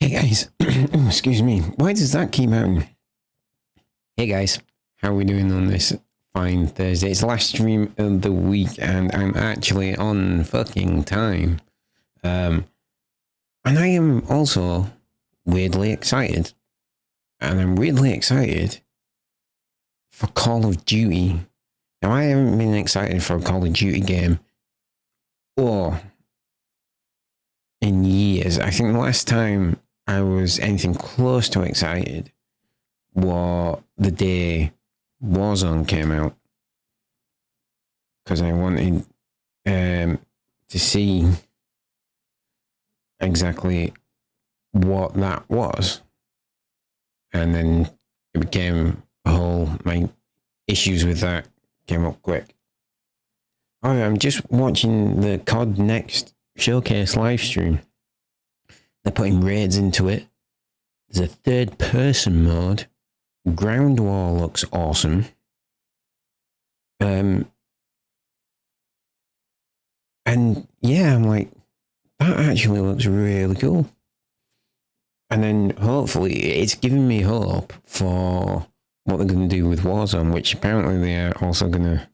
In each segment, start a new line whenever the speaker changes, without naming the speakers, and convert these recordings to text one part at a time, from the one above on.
Hey guys, excuse me. Why does that keep happening? Hey guys, how are we doing on this fine Thursday? It's the last stream of the week and I'm actually on fucking time. And I am also weirdly excited. And I'm weirdly excited for Call of Duty. Now I haven't been excited for a Call of Duty game or in years. I think the last time I was anything close to excited was the day Warzone came out, because I wanted to see exactly what that was, and then it became a whole, my issues with that came up quick. Oh, I'm just watching the Tallnecks showcase live stream. They're putting raids into it. There's a third person mode. Ground war looks awesome. And yeah, I'm like, that actually looks really cool. And then hopefully it's giving me hope for what they're going to do with Warzone, which apparently they are also going to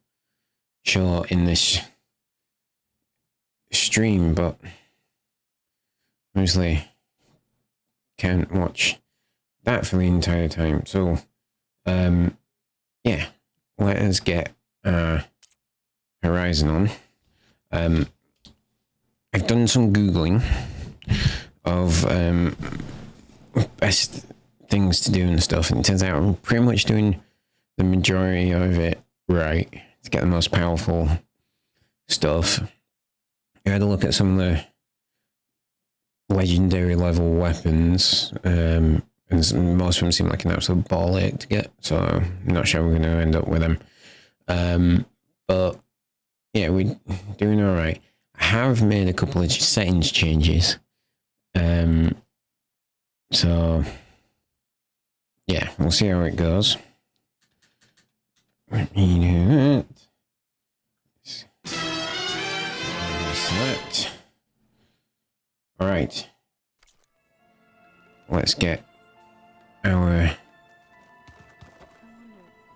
show in this stream, but obviously can't watch that for the entire time. So yeah, let us get Horizon on. I've done some Googling of best things to do and stuff, and it turns out I'm pretty much doing the majority of it right to get the most powerful stuff. I had a look at some of the legendary level weapons, and most of them seem like an absolute ball ache to get, so I'm not sure we're going to end up with them. But yeah, we're doing all right. I have made a couple of settings changes. So yeah, we'll see how it goes. Let me do that. Select. All right. Let's get our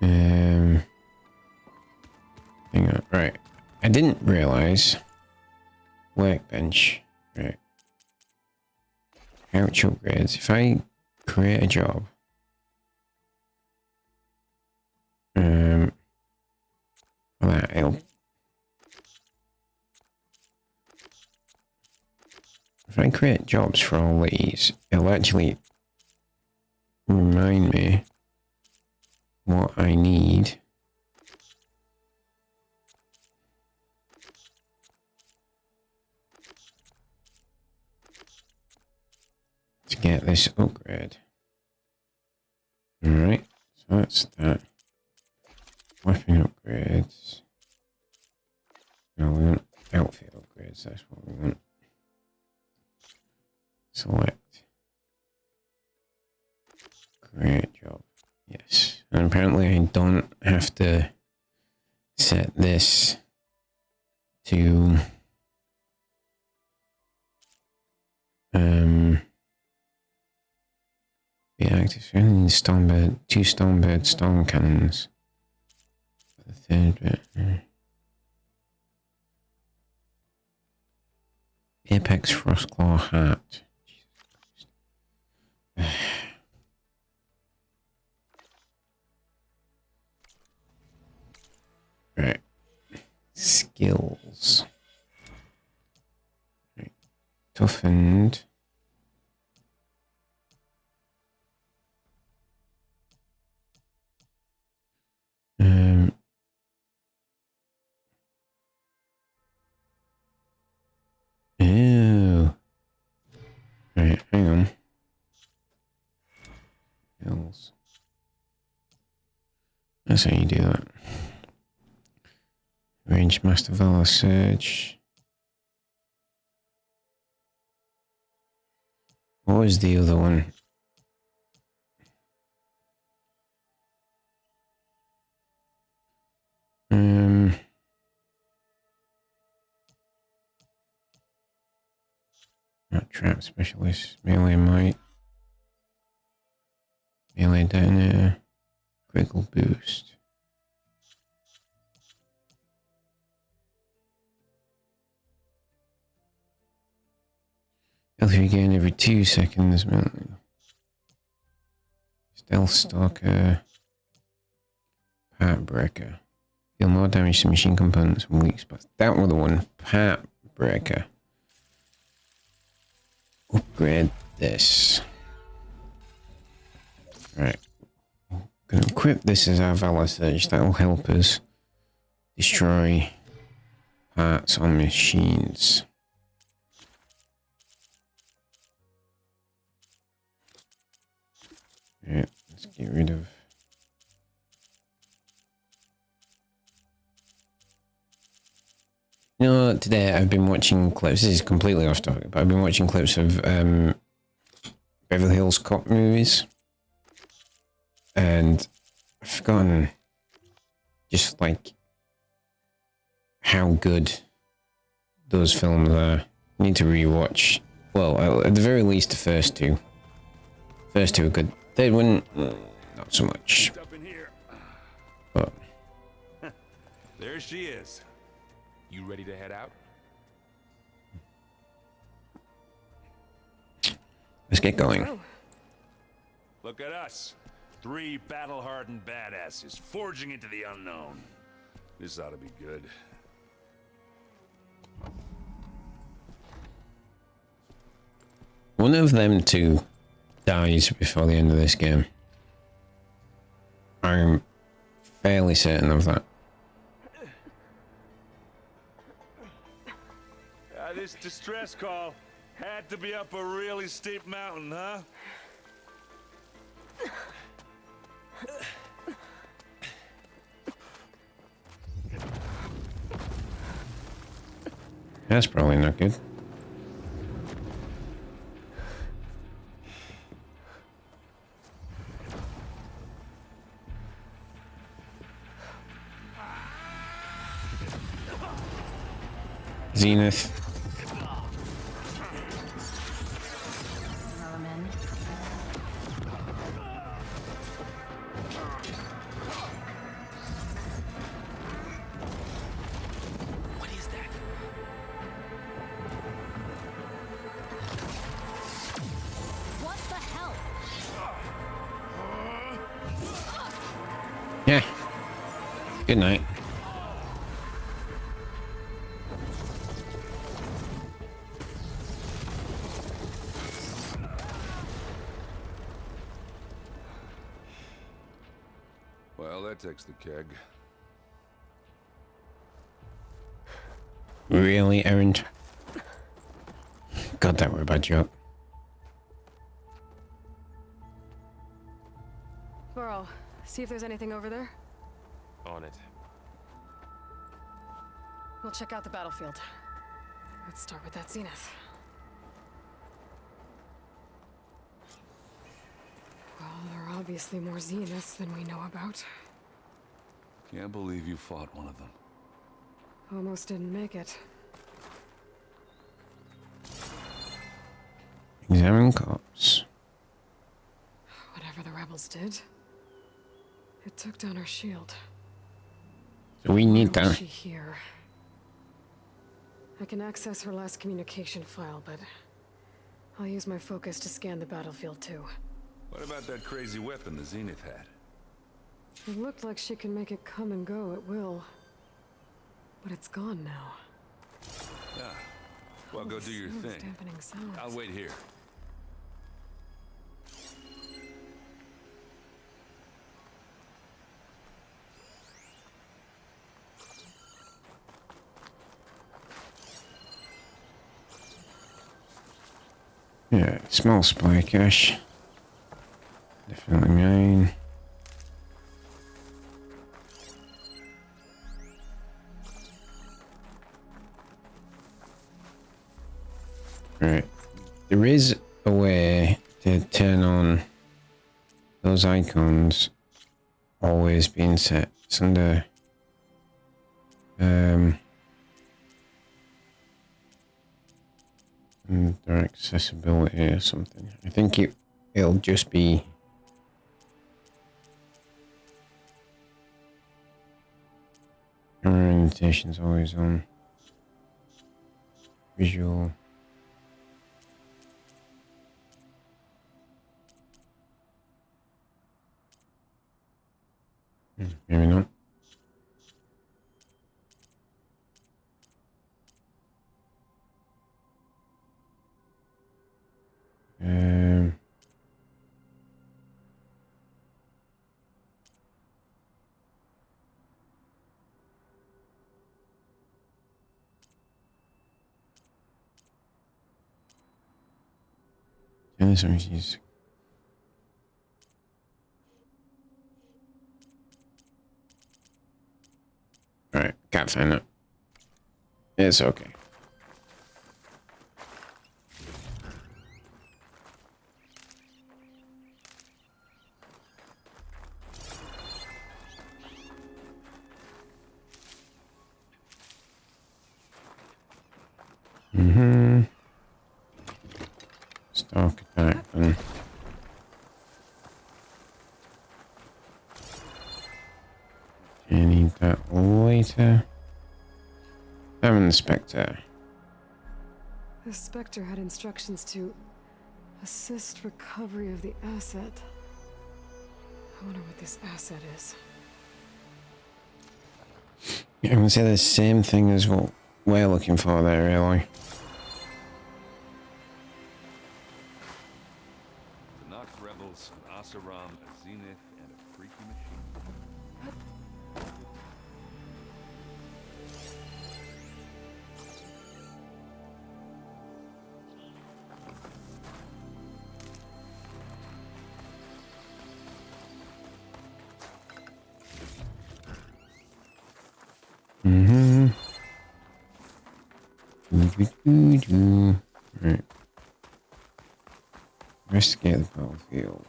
hang on. Right. I didn't realize workbench. Right. Couch upgrades. If I create a job, for that, if I create jobs for all these, it'll actually remind me what I need to get this upgrade. Alright, so that's that. Weapon upgrades. No, we want outfit upgrades, that's what we want. Select. Create job. Yes. And apparently I don't have to set this to be active. So I need Stonebird, 2 Stonebird storm cannons. The third bit. Apex Frostclaw hat. Right. Skills. Right. Toughened. Ew. Right, hang on. Skills. That's how you do that. Range Master Valor Surge. What was the other one? Not Trap Specialist, Melee Might. Melee detonator. Critical boost. Health regain every 2 seconds. Stealth Stalker. Part Breaker. Deal more damage to machine components and weak spots. That was the one. Part Breaker. Upgrade this. Right. Gonna equip this as our Valor Surge. That'll help us destroy parts on machines. Right, let's get rid of. You know, today I've been watching clips. This is completely off topic, but I've been watching clips of Beverly Hills Cop movies, and I've forgotten just like how good those films are. I need to rewatch. Well, at the very least, the first two. First two are good. Third one, not so much. But
there she is. You ready to head out?
Let's get going.
Look at us. 3 battle-hardened badasses forging into the unknown. This ought to be good.
One of them two dies before the end of this game. I'm fairly certain of that.
This distress call had to be up a really steep mountain, huh?
That's probably not good. Zenith. Yeah. Good night.
Well, that takes the keg.
Really, Errand? God, that were a bad joke.
Burrow, see if there's anything over there.
On it.
We'll check out the battlefield. Let's start with that Zenith. Well, there are obviously more Zeniths than we know about.
Can't believe you fought one of them.
Almost didn't make it.
Examine corpse.
Whatever the rebels did, it took down our shield.
So we need
Why was
that.
she here? I can access her last communication file, but I'll use my focus to scan the battlefield too.
What about that crazy weapon the Zenith had?
It looked like she can make it come and go at will. But it's gone now.
Yeah. Well, go do your thing.
Dampening sounds.
I'll wait here.
Yeah, small spy cache. Definitely mine. Right. There is a way to turn on those icons always being set. It's under under accessibility or something. I think it'll just be Indentation's always on. Visual. Maybe not. Tennis music. Alright, can't find it. It's okay. Stalk attack then. I need that later. Summon the Spectre.
The Spectre had instructions to assist recovery of the asset. I wonder what this asset is.
I'm gonna say the same thing as what we're looking for there, really.
The Nox rebels, an Oseram, a Zenith, and a freaky machine.
Right. Investigate the battlefield.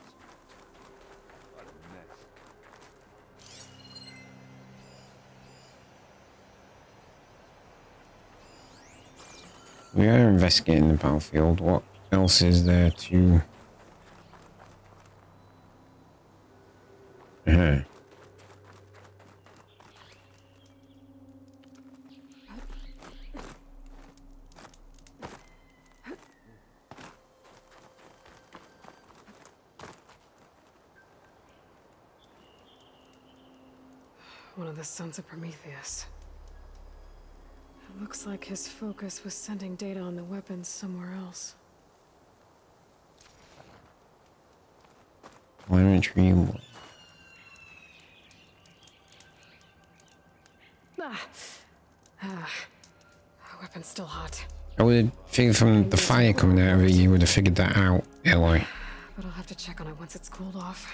We are investigating the battlefield. What else is there to...
One of the sons of Prometheus. It looks like his focus was sending data on the weapons somewhere else.
Telemetry.
Weapon's still hot.
I would have figured from the fire coming out of it, you would have figured that out, Eloy.
But I'll have to check on it once it's cooled off.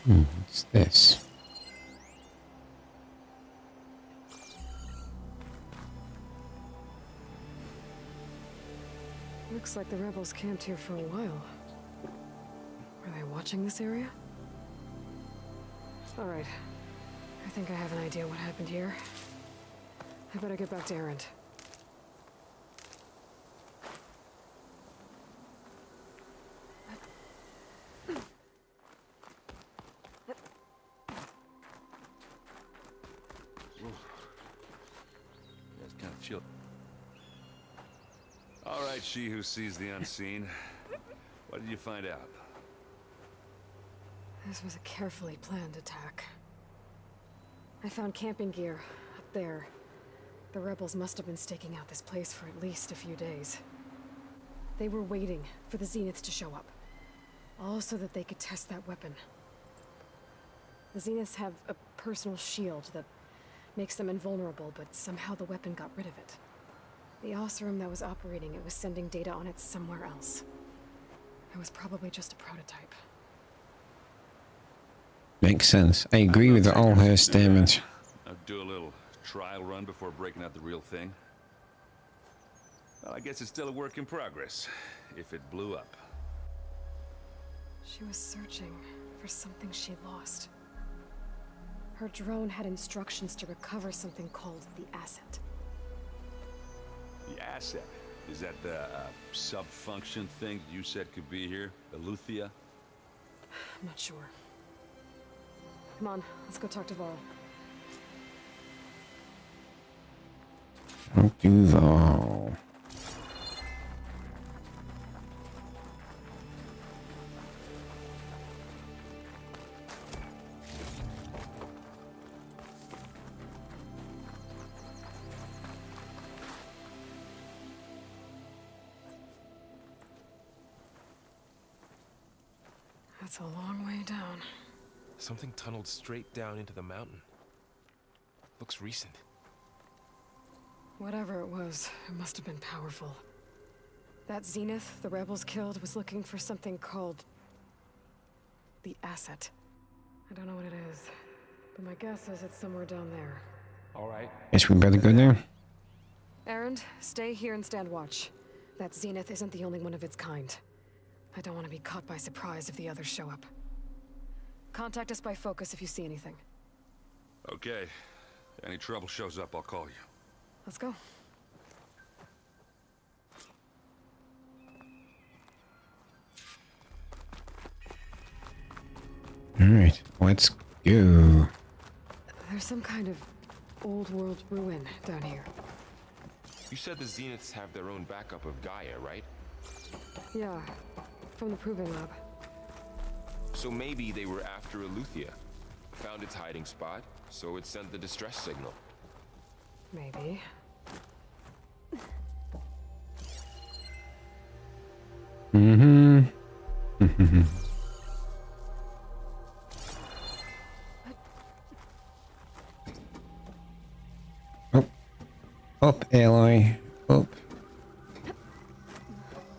What's this?
Looks like the rebels camped here for a while. Were they watching this area? Alright. I think I have an idea what happened here. I better get back to Erend.
That's kind of chill. All right, she who sees the unseen. What did you find out?
This was a carefully planned attack. I found camping gear up there. The rebels must have been staking out this place for at least a few days. They were waiting for the Zeniths to show up. All so that they could test that weapon. The Zeniths have a personal shield that makes them invulnerable, but somehow the weapon got rid of it. The Oseram that was operating it was sending data on it somewhere else. It was probably just a prototype.
Makes sense. I agree with all her statements.
I'll do a little trial run before breaking out the real thing. Well, I guess it's still a work in progress, if it blew up.
She was searching for something she lost. Her drone had instructions to recover something called the asset.
The asset? Is that the sub-function thing you said could be here? Eleuthia?
I'm not sure. Come on, let's go talk to Val.
Duval.
That's a long way down.
Something tunneled straight down into the mountain. Looks recent.
Whatever it was, it must have been powerful. That Zenith the rebels killed was looking for something called the asset. I don't know what it is, but my guess is it's somewhere down there.
All right.
Guess we better go there.
Erend, stay here and stand watch. That Zenith isn't the only one of its kind. I don't want to be caught by surprise if the others show up. Contact us by focus if you see anything.
Okay. Any trouble shows up, I'll call you.
Let's go.
All right, let's go.
There's some kind of old world ruin down here.
You said the Zeniths have their own backup of Gaia, right?
Yeah, from the proving lab.
So maybe they were after Eleuthia. Found its hiding spot, so it sent the distress signal.
Maybe.
Mm-hmm. Oh. Up, Aloy. Up.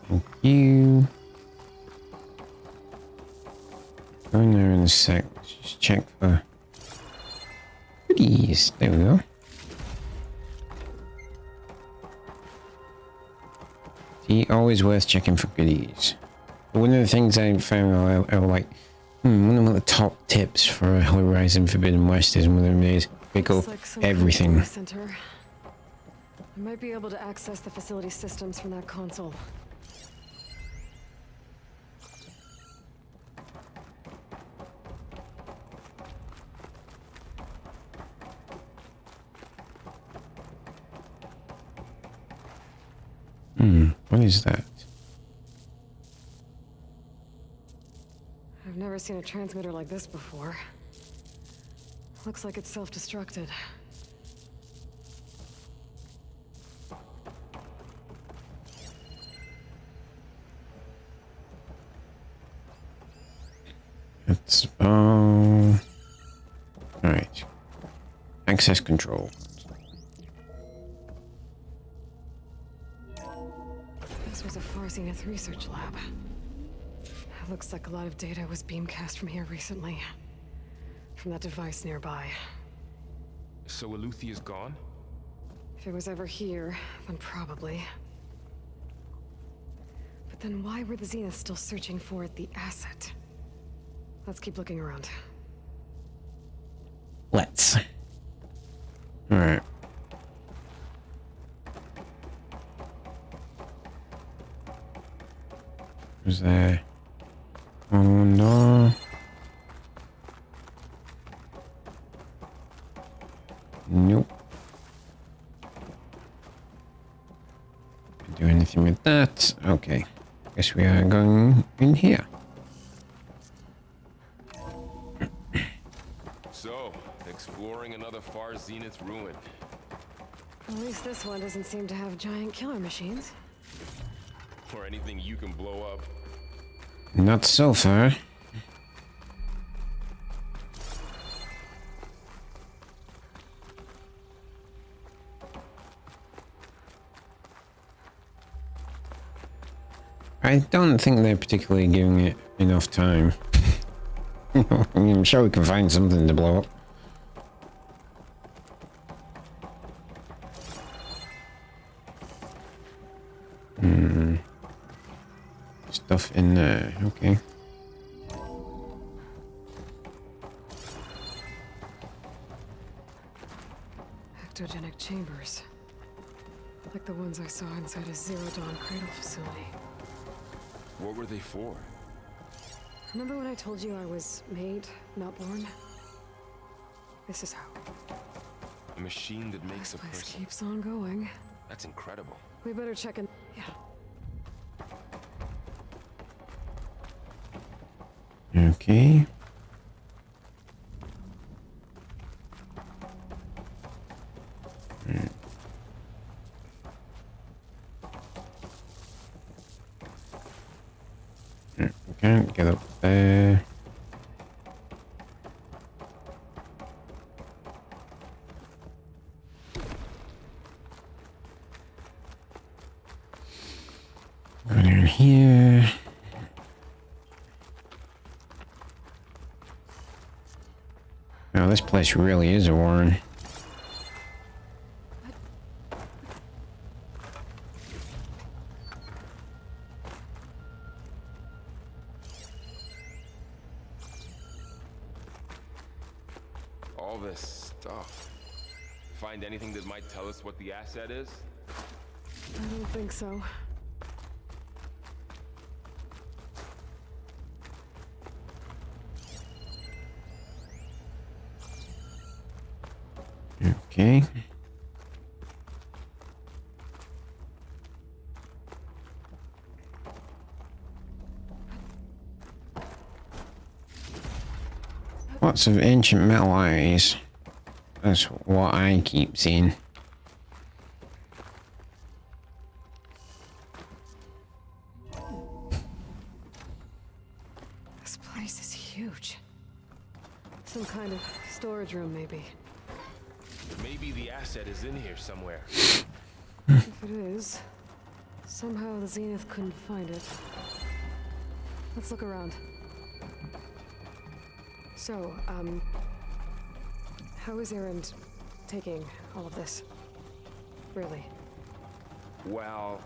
Thank you. Going there in a sec. Let's just check for goodies. There we go. See, always worth checking for goodies. But one of the things I found I was like, one of the top tips for Horizon Forbidden West is one of them is pick up
Looks like some kind of
everything.
data center. I might be able to access the facility systems from that console.
What is that?
I've never seen a transmitter like this before. Looks like it's self-destructed.
It's all right. Access control.
This was a Far Zenith research lab. It looks like a lot of data was beamcast from here recently. From that device nearby.
So Eleuthia's gone?
If it was ever here, then probably. But then why were the Zeniths still searching for the asset? Let's keep looking around.
Let's. All right. Is there? Oh no. Nope. Can't do anything with that. Okay. Guess we are going in here.
So, exploring another Far Zenith ruin.
At least this one doesn't seem to have giant killer machines.
Or anything you can blow up.
Not so far. I don't think they're particularly giving it enough time. I'm sure we can find something to blow up. Stuff in there, okay.
Chambers. Like the ones I saw inside a Zero Dawn cradle facility.
What were they for?
Remember when I told you I was made, not born? This is how.
A machine that makes a
This place
person.
keeps on going.
That's incredible.
We better check in. Yeah.
Okay. Can't get up there. Go down here. Now this place really is a warren.
All this stuff. Find anything that might tell us what the asset is?
I don't think so.
Okay. Lots of ancient metal eyes. That's what I keep seeing.
This place is huge. Some kind of storage room, maybe.
Maybe the asset is in here somewhere.
If it is, somehow the Zenith couldn't find it. Let's look around. So, how is Erend taking all of this? Really?
Well,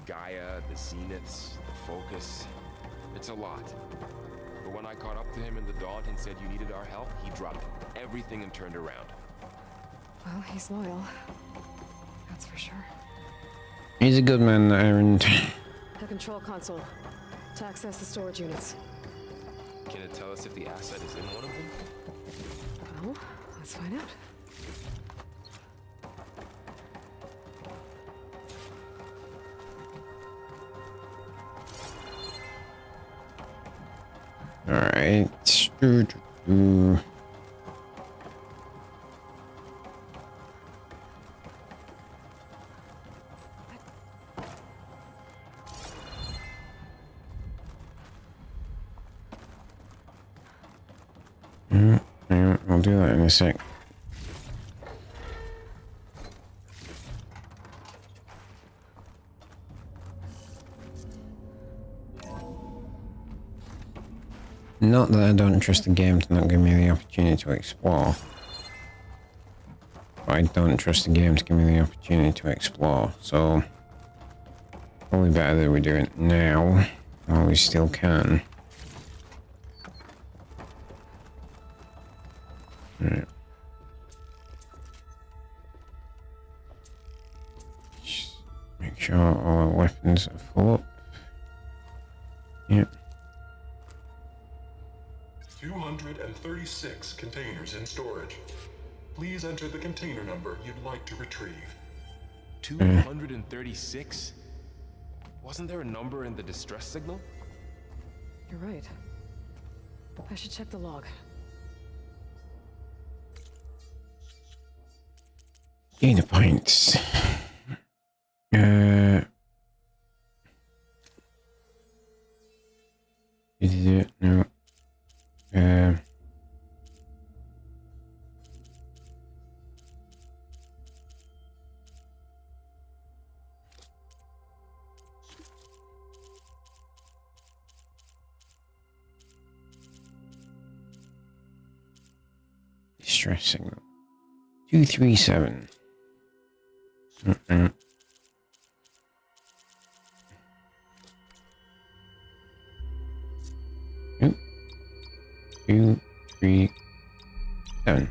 Gaia, the Zeniths, the Focus. It's a lot. But when I caught up to him in the Daunt and said you needed our help, he dropped everything and turned around.
Well, he's loyal. That's for sure.
He's a good man, Erend.
The control console. To access the storage units.
Can it tell us if the asset is in one of them?
Well, let's find out.
Alright. I'll do that in a sec. Not that I don't trust the game to not give me the opportunity to explore. But I don't trust the game to give me the opportunity to explore, so probably better that we do it now while we still can. Right. Just make sure all our weapons are full up. Yep.
236 containers in storage. Please enter the container number you'd like to retrieve.
236? Wasn't there a number in the distress signal?
You're right. I should check the log.
Data points. Is it? No. Distress signal. 237. Oop. 237.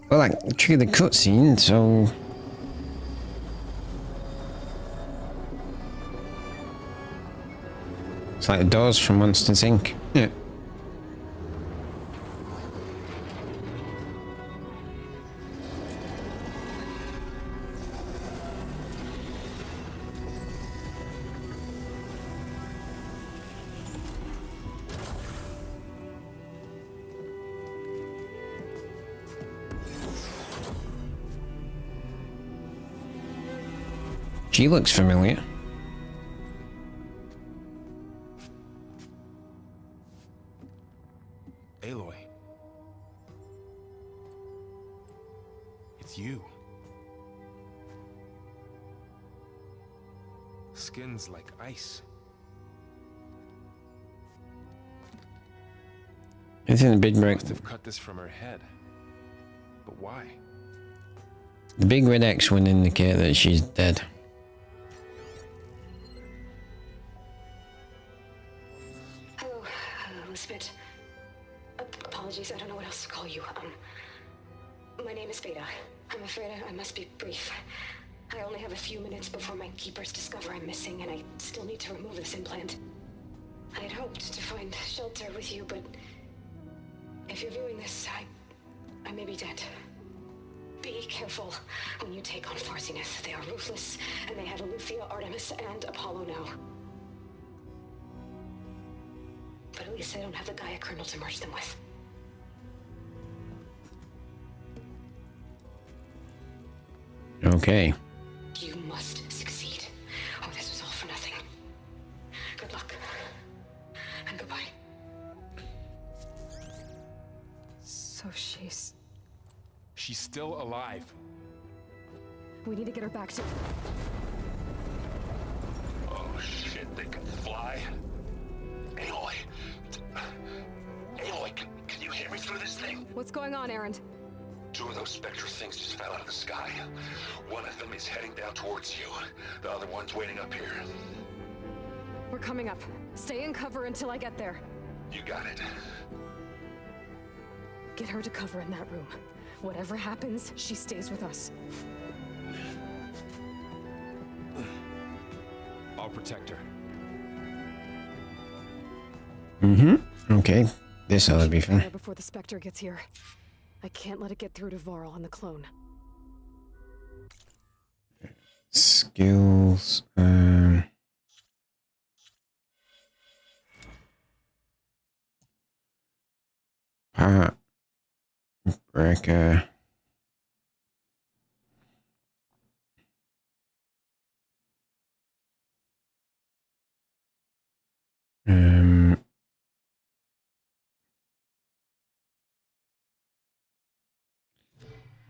Well, that through the cutscene, so... It's like the doors from Monsters Inc. Yeah. She looks familiar.
Aloy. It's you. Skin's like ice.
It's in the big red.
Must have cut this from her head. But why?
The big red X would indicate that she's dead.
Hello, Elizabeth. Apologies, I don't know what else to call you. My name is Veda. I'm afraid I must be brief. I only have a few minutes before my keepers discover I'm missing, and I still need to remove this implant. I had hoped to find shelter with you, but if you're viewing this, I may be dead. Be careful when you take on Farsiness. They are ruthless, and they have Aletheia, Artemis, and Apollo now. But at least they don't have the Gaia kernel to merge them with.
Okay.
You must succeed, or this was all for nothing. Good luck. And goodbye. So she's...
She's still alive.
We need to get her back to...
Oh shit, they can fly? Aloy! Aloy, can you hear me through this thing?
What's going on, Aaron?
Two of those spectral things just fell out of the sky. One of them is heading down towards you. The other one's waiting up here.
We're coming up. Stay in cover until I get there.
You got it.
Get her to cover in that room. Whatever happens, she stays with us.
I'll protect her.
Okay. This ought to be fun.
Before the Spectre gets here. I can't let it get through to Varl and the clone.
Skills. Part breaker.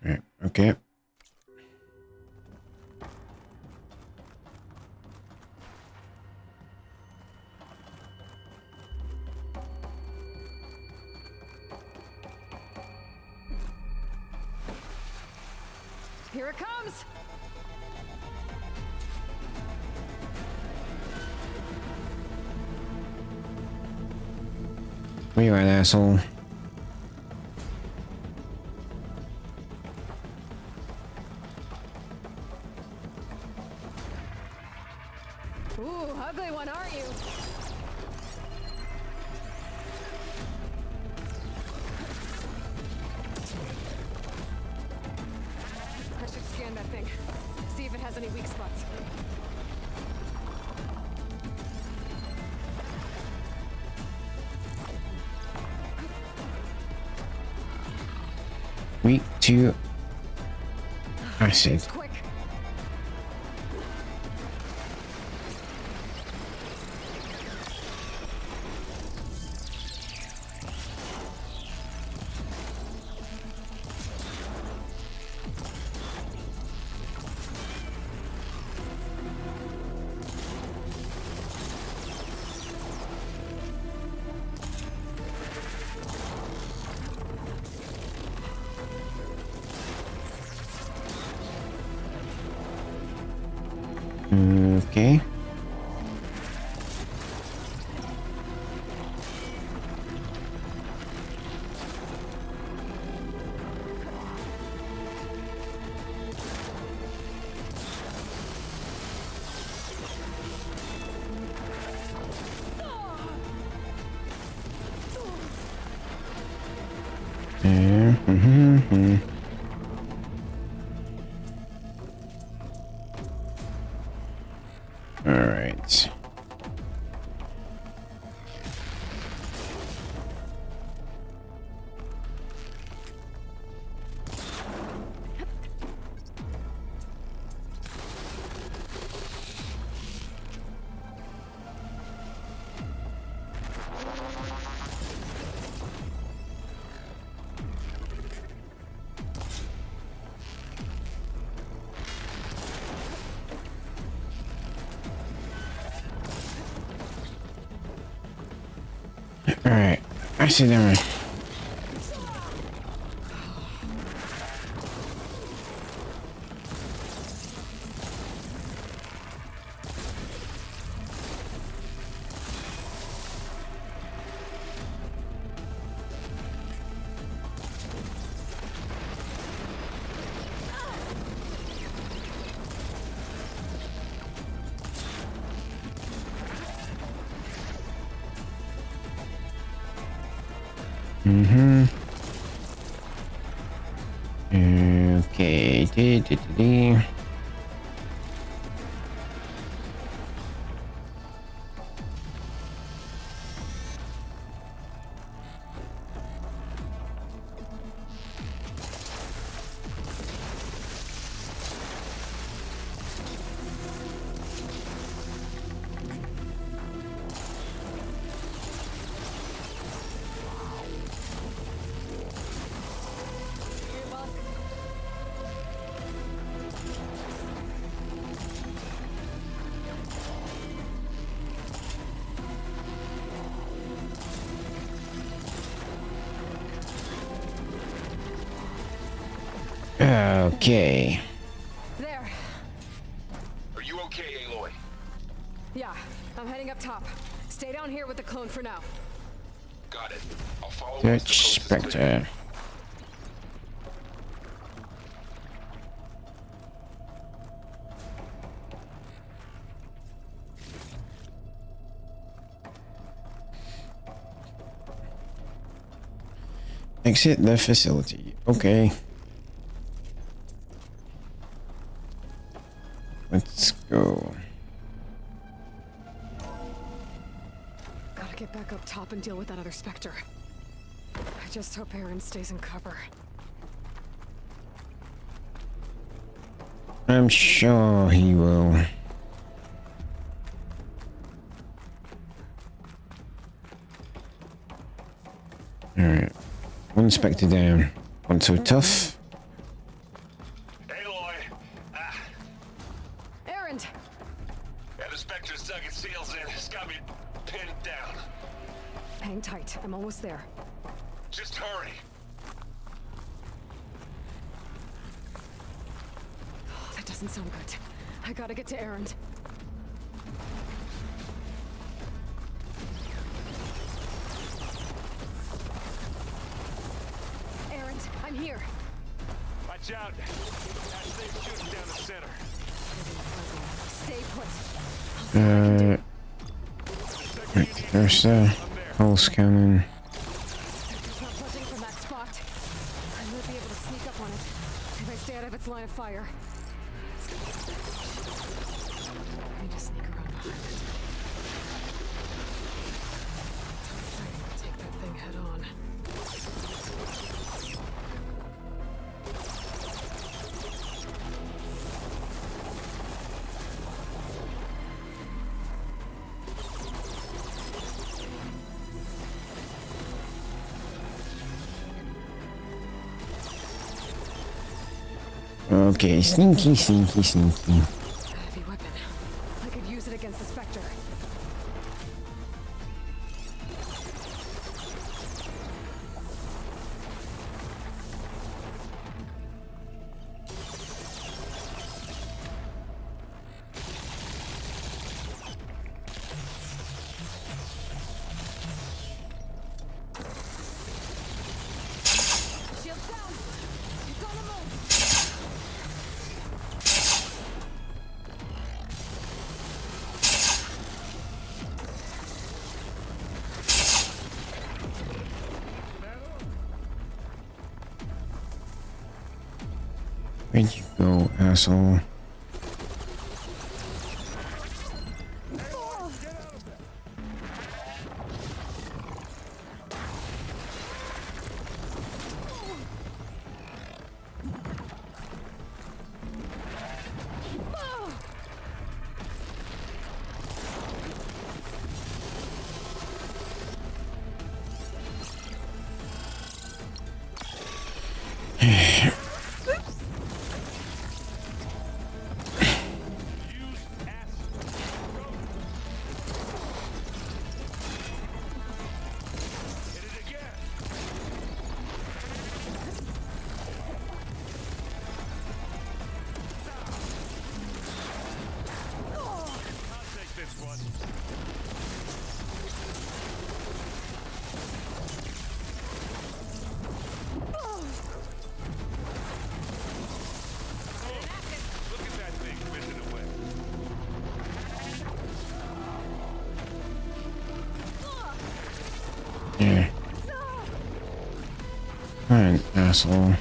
Right, okay.
Here it comes!
Where you at, asshole?
Ooh, ugly one, aren't you? I should scan that thing. See if it has any weak spots.
Weak to acid.
Quick!
Okay. All right. All right. I see them. Okay. Okay.
There.
Are you okay, Aloy?
Yeah, I'm heading up top. Stay down here with the clone for now.
Got it. I'll follow
Search
once the coast is clear.
Spectre. Exit the facility. Okay. Let's go.
Gotta get back up top and deal with that other Spectre. I just hope Aaron stays in cover.
I'm sure he will. Alright. One Spectre down. One so tough.
Aloy!
Aaron!
Yeah, the Spectre's dug its heels in. It's got me pinned down.
Hang tight. I'm almost there.
Just hurry.
Oh, that doesn't sound good. I gotta get to Aaron. Aaron, I'm here.
Watch out. That thing's shooting down the center.
Stay put. I'll see what I can do.
Right, there's the pulse cannon.
It's not budging from that spot. I might be able to sneak up on it if I stay out of its line of fire. I need to sneak around behind it. Take that thing head on.
Okay, sneaky.
A heavy weapon. I could use it against the Spectre. Shields down! He's on the move!
Where'd you go, asshole? Yeah. Fine, asshole.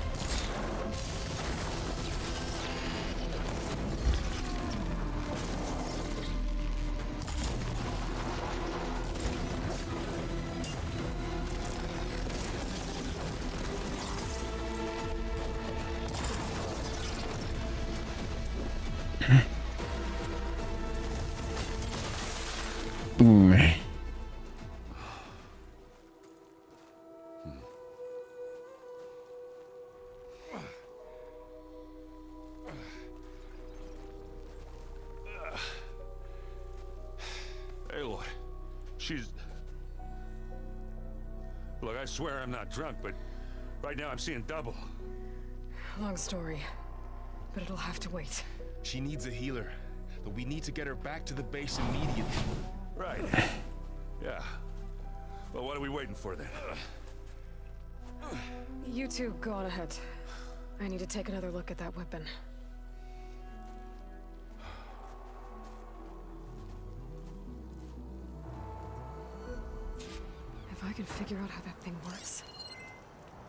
Boom.
Aloy, she's... Look, I swear I'm not drunk, but right now I'm seeing double.
Long story, but it'll have to wait.
She needs a healer, but we need to get her back to the base immediately.
Right. Yeah. Well, what are we waiting for then?
You two go on ahead. I need to take another look at that weapon. If I can figure out how that thing works,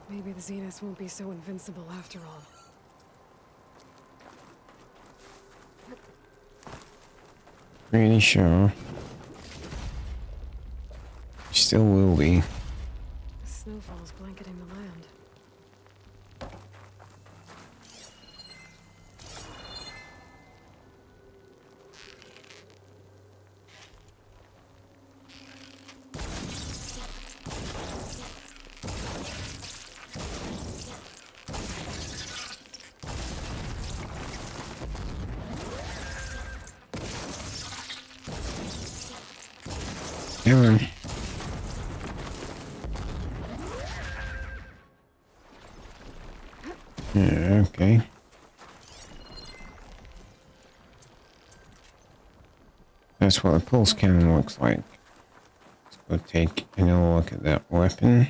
maybe the Zeniths won't be so invincible after all.
Pretty sure. Still will be.
The snowfall's blanketing the land.
Ever. Yeah, okay. That's what a pulse cannon looks like. Let's go take another look at that weapon.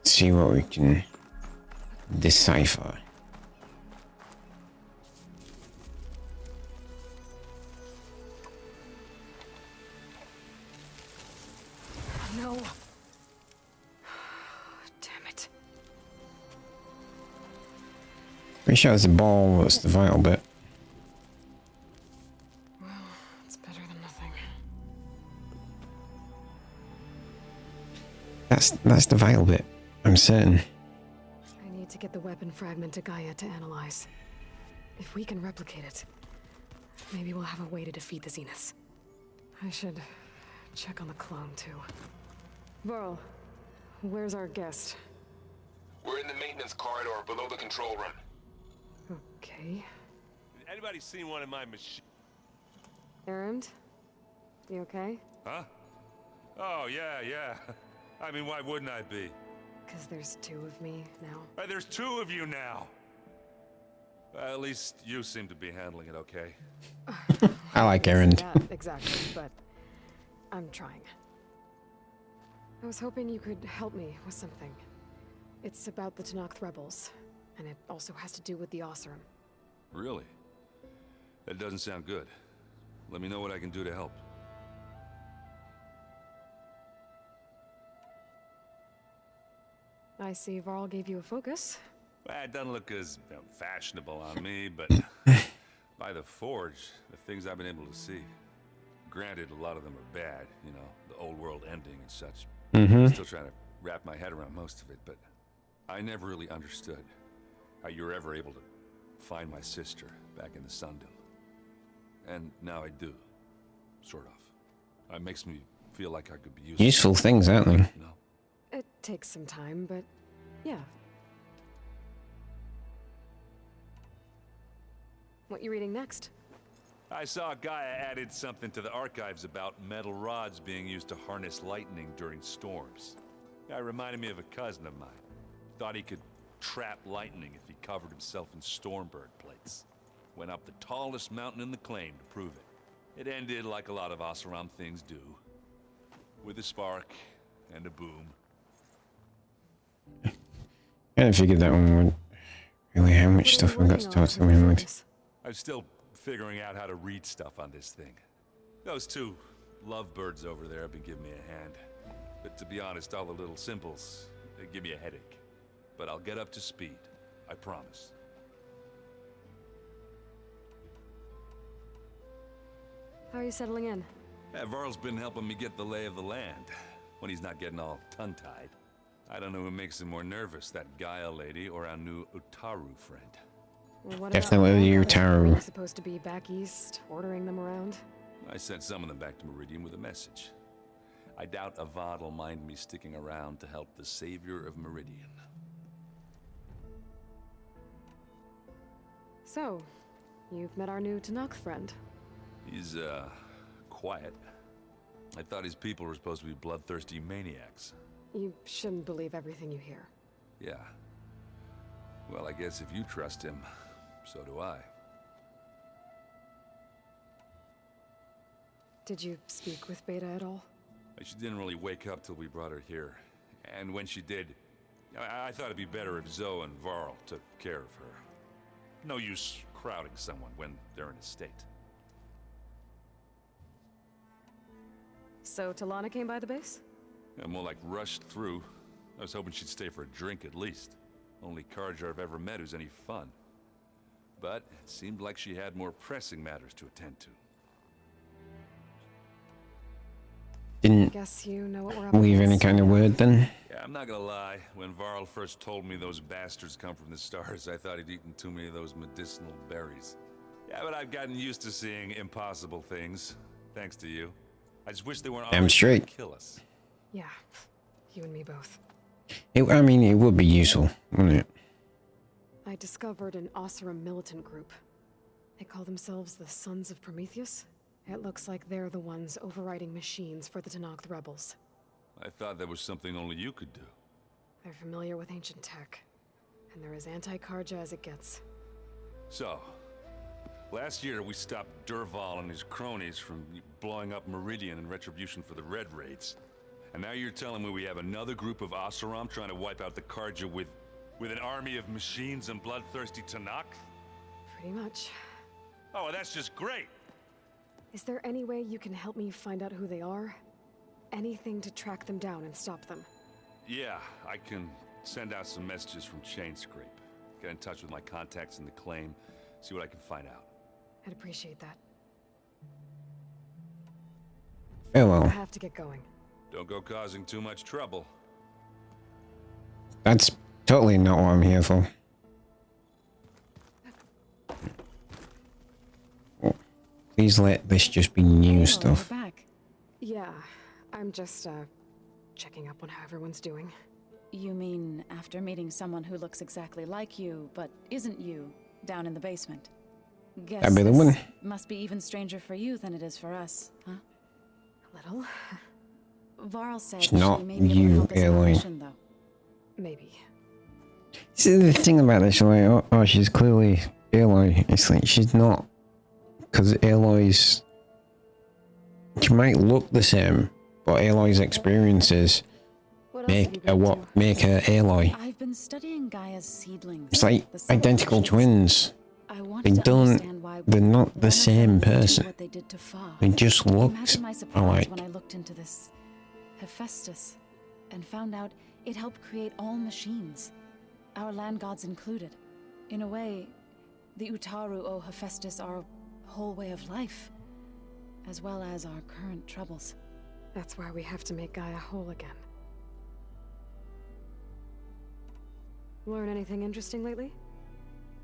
See what we can decipher.
No. Damn it.
Pretty sure it's the ball that's the vital bit.
Well, it's better than nothing.
That's the vital bit. I'm certain.
I need to get the weapon fragment to Gaia to analyze. If we can replicate it, maybe we'll have a way to defeat the Zeniths. I should check on the clone, too. Varl, where's our guest?
We're in the maintenance corridor below the control room.
Okay.
Anybody seen one of my machines?
Erend? You okay?
Huh? Oh, yeah. I mean, why wouldn't I be?
Because there's two of me now.
There's two of you now. At least you seem to be handling it okay.
I like Erend.
That exactly, but I'm trying. I was hoping you could help me with something. It's about the Tallnecks rebels, and it also has to do with the Oseram.
Really? That doesn't sound good. Let me know what I can do to help.
I see Varl gave you a focus.
Well, it doesn't look as fashionable on me, but by the forge, the things I've been able to see. Granted, a lot of them are bad, you know, the old world ending and such. Still trying to wrap my head around most of it, but I never really understood how you were ever able to find my sister back in the Sundom. And now I do, sort of. It makes me feel like I could be
Useful things, aren't they?
You know?
It takes some time, but yeah. What you reading next?
I saw Gaia added something to the archives about metal rods being used to harness lightning during storms. Guy reminded me of a cousin of mine. Thought he could trap lightning if he covered himself in Stormbird plates. Went up the tallest mountain in the claim to prove it. It ended like a lot of Oseram things do. With a spark and a boom.
I figured that one would. Really, how much stuff I've got to talk to him with.
I'm still figuring out how to read stuff on this thing. Those two lovebirds over there have been giving me a hand. But to be honest, all the little symbols, they give me a headache. But I'll get up to speed. I promise.
How are you settling in?
Varl's been helping me get the lay of the land, when he's not getting all tongue-tied. I don't know who makes him more nervous, that Gaia lady or our new Utaru friend.
Well, what
Definitely
about
Utaru.
Are you supposed to be back east, ordering them around?
I sent some of them back to Meridian with a message. I doubt Avad will mind me sticking around to help the savior of Meridian.
So, you've met our new Tallnecks friend.
He's, quiet. I thought his people were supposed to be bloodthirsty maniacs.
You shouldn't believe everything you hear.
Yeah. Well, I guess if you trust him, so do I.
Did you speak with Beta at all?
She didn't really wake up till we brought her here. And when she did, I thought it'd be better if Zoe and Varl took care of her. No use crowding someone when they're in a state.
So Talana came by the base?
Yeah, more like rushed through. I was hoping she'd stay for a drink at least. Only Carja I've ever met who's any fun. But it seemed like she had more pressing matters to attend to.
Didn't
Guess you know what we're up
leave any
against.
kind of word then.
Yeah, I'm not gonna lie. When Varl first told me those bastards come from the stars, I thought he'd eaten too many of those medicinal berries. Yeah, but I've gotten used to seeing impossible things, thanks to you. I just wish they weren't
Damn
always trying to
straight.
kill us.
Yeah, you and me both.
I mean, it would be useful, wouldn't it?
I discovered an Oseram militant group. They call themselves the Sons of Prometheus. It looks like they're the ones overriding machines for the Tallnecks rebels.
I thought that was something only you could do.
They're familiar with ancient tech, and they're as anti-Carja as it gets.
So, last year we stopped Durval and his cronies from blowing up Meridian in retribution for the Red Raids. And now you're telling me we have another group of Oseram trying to wipe out the Carja with an army of machines and bloodthirsty Tallnecks?
Pretty much.
Oh, well, that's just great!
Is there any way you can help me find out who they are? Anything to track them down and stop them.
Yeah, I can send out some messages from Chainscrape. Get in touch with my contacts in the claim, see what I can find out.
I'd appreciate that.
Oh
I
well,
have to get going.
Don't go causing too much trouble.
that's totally not what I'm here for. Oh, please let this just be new stuff.
We're back.
Yeah, I'm just, checking up on how everyone's doing.
You mean after meeting someone who looks exactly like you, but isn't you, down in the basement? Guess
That'd be the
this
one.
must be even stranger for you than it is for us, huh?
A little?
Varl said
It's
she
not
may be able to
you,
help us on a
Aloy.
mission, though.
Maybe.
See, the thing about this, like, oh, she's clearly Aloy. It's like she's not, because Aloy's. She might look the same, but Aloy's experiences
What else have you
make
been up to?
make her Aloy.
I've been studying Gaia's seedlings.
It's like
the sun
identical
functions.
twins.
I wanted
They
to
don't.
understand why
They're not
one
the
of
same
them would do
person.
what they did to Fa.
They just looked
Imagine my surprise
alike.
when I looked into this Hephaestus and found out It helped create all machines, our land gods included. In a way, the Utaru owe Hephaestus our whole way of life, as well as our current troubles.
That's why we have to make Gaia whole again. Learn anything interesting lately?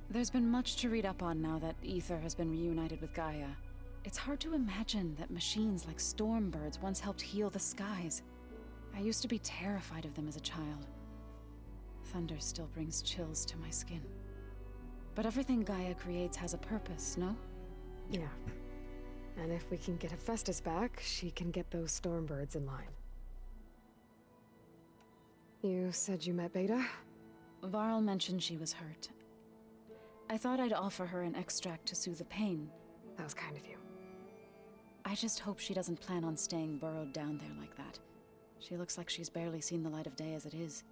There's been much to read up on now that Ether has been reunited with Gaia. It's hard to imagine that machines like Stormbirds once helped heal the skies. I used to be terrified of them as a child. Thunder still brings chills to my skin. But everything Gaia creates has a purpose, no?
Yeah. And if we can get Hephaestus back, she can get those Stormbirds in line. You said you met Beta?
Varl mentioned she was hurt. I thought I'd offer her an extract to soothe the pain.
That was kind of you.
I just hope she doesn't plan on staying burrowed down there like that. She looks like she's barely seen the light of day as it is.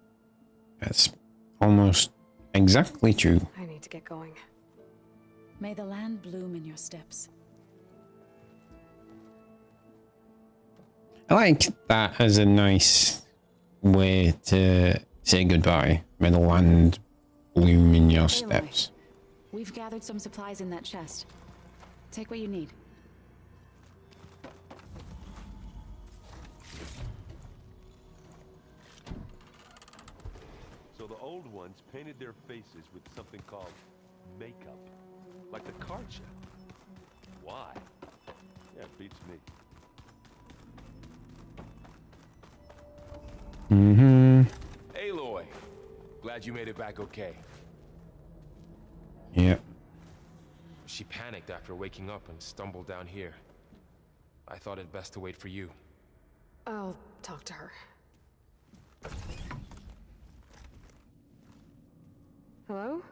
That's almost exactly true.
I need to get going.
May the land bloom in your steps.
I like that as a nice way to say goodbye. May the land bloom in your steps.
We've gathered some supplies in that chest. Take what you need.
So the old ones painted their faces with something called makeup. Like the card show. Why? Yeah, it beats me.
Mm-hmm.
Aloy, glad you made it back okay.
Yep.
She panicked after waking up and stumbled down here. I thought it best to wait for you.
I'll talk to her. Hello?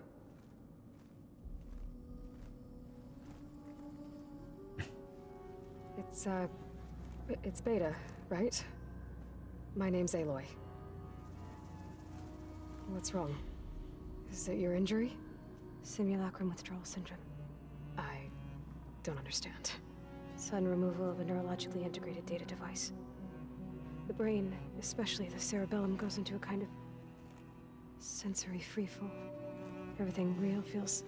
It's Beta, right? My name's Aloy. What's wrong? Is it your injury?
Simulacrum withdrawal syndrome.
I don't understand.
Sudden removal of a neurologically integrated data device. The brain, especially the cerebellum, goes into a kind of sensory freefall. Everything real feels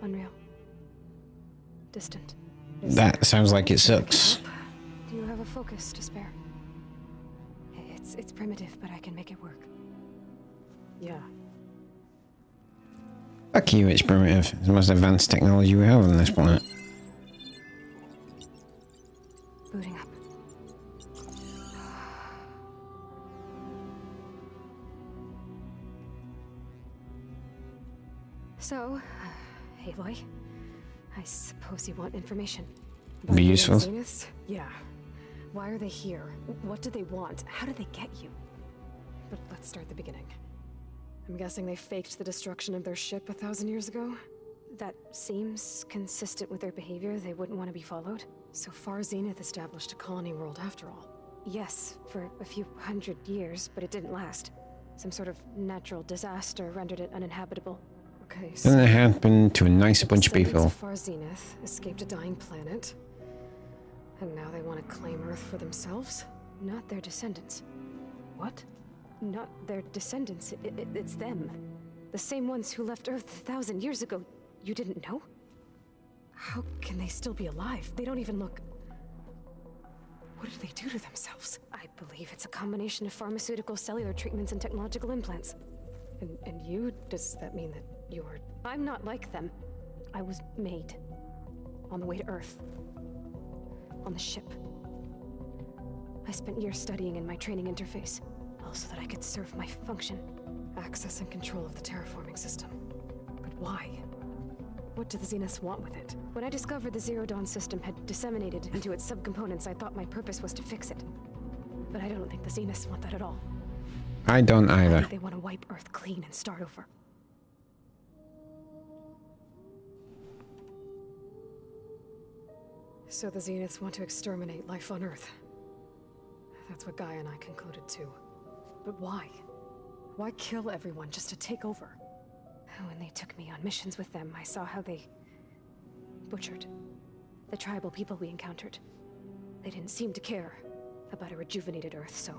unreal. Distant.
That sounds like it sucks.
Do you have a focus to spare? It's primitive, but I can make it work.
Yeah.
Fuck you, it's primitive. It's the most advanced technology we have on this planet.
Booting up. So, Aloy, I suppose you want information.
About
Be
the
useful.
Zeniths? Yeah. Why are they here? What do they want? How did they get you? But let's start at the beginning. I'm guessing they faked the destruction of their ship 1,000 years ago?
That seems consistent with their behavior. They wouldn't want to be followed.
So far, Zenith established a colony world after all.
Yes, for a few hundred years, but it didn't last. Some sort of natural disaster rendered it uninhabitable.
Okay,
Something that happened to a nice
the
bunch of
descendants
people.
of Far Zenith escaped a dying planet. And now they want to claim Earth for themselves?
Not their descendants.
What?
Not their descendants. It's them. The same ones who left Earth 1,000 years ago. You didn't know?
How can they still be alive? They don't even look... What did they do to themselves?
I believe it's a combination of pharmaceutical, cellular treatments, and technological implants.
And you? Does that mean that you're...
I'm not like them. I was made. On the way to Earth. On the ship. I spent years studying in my training interface, all so that I could serve my function.
Access and control of the terraforming system. But why? What do the Zeniths want with it?
When I discovered the Zero Dawn system had disseminated into its subcomponents, I thought my purpose was to fix it. But I don't think the Zeniths want that at all.
I don't
I
either.
think they want to wipe Earth clean and start over.
So the Zeniths want to exterminate life on Earth. That's what Gaia and I concluded too. But why? Why kill everyone just to take over?
When they took me on missions with them, I saw how they butchered the tribal people we encountered. They didn't seem to care about a rejuvenated Earth, so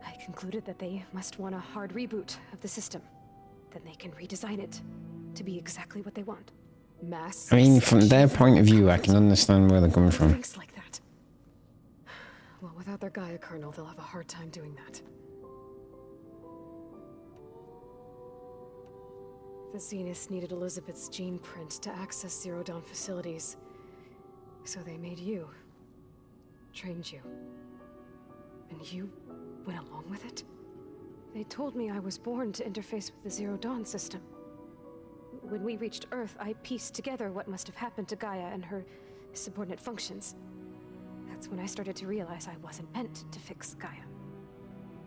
I concluded that they must want a hard reboot of the system. Then they can redesign it to be exactly what they want.
Mass.
I mean, from their
extinction
point of view, I
comfort.
can understand where they're coming
Who
from.
thinks like that? Well, without their Gaia kernel, they'll have a hard time doing that. The Zeniths needed Elizabeth's gene print to access Zero Dawn facilities. So they made you. Trained you. And you went along with it? They told me I was born to interface with the Zero Dawn system. When we reached Earth, I pieced together what must have happened to Gaia and her subordinate functions. That's when I started to realize I wasn't meant to fix Gaia.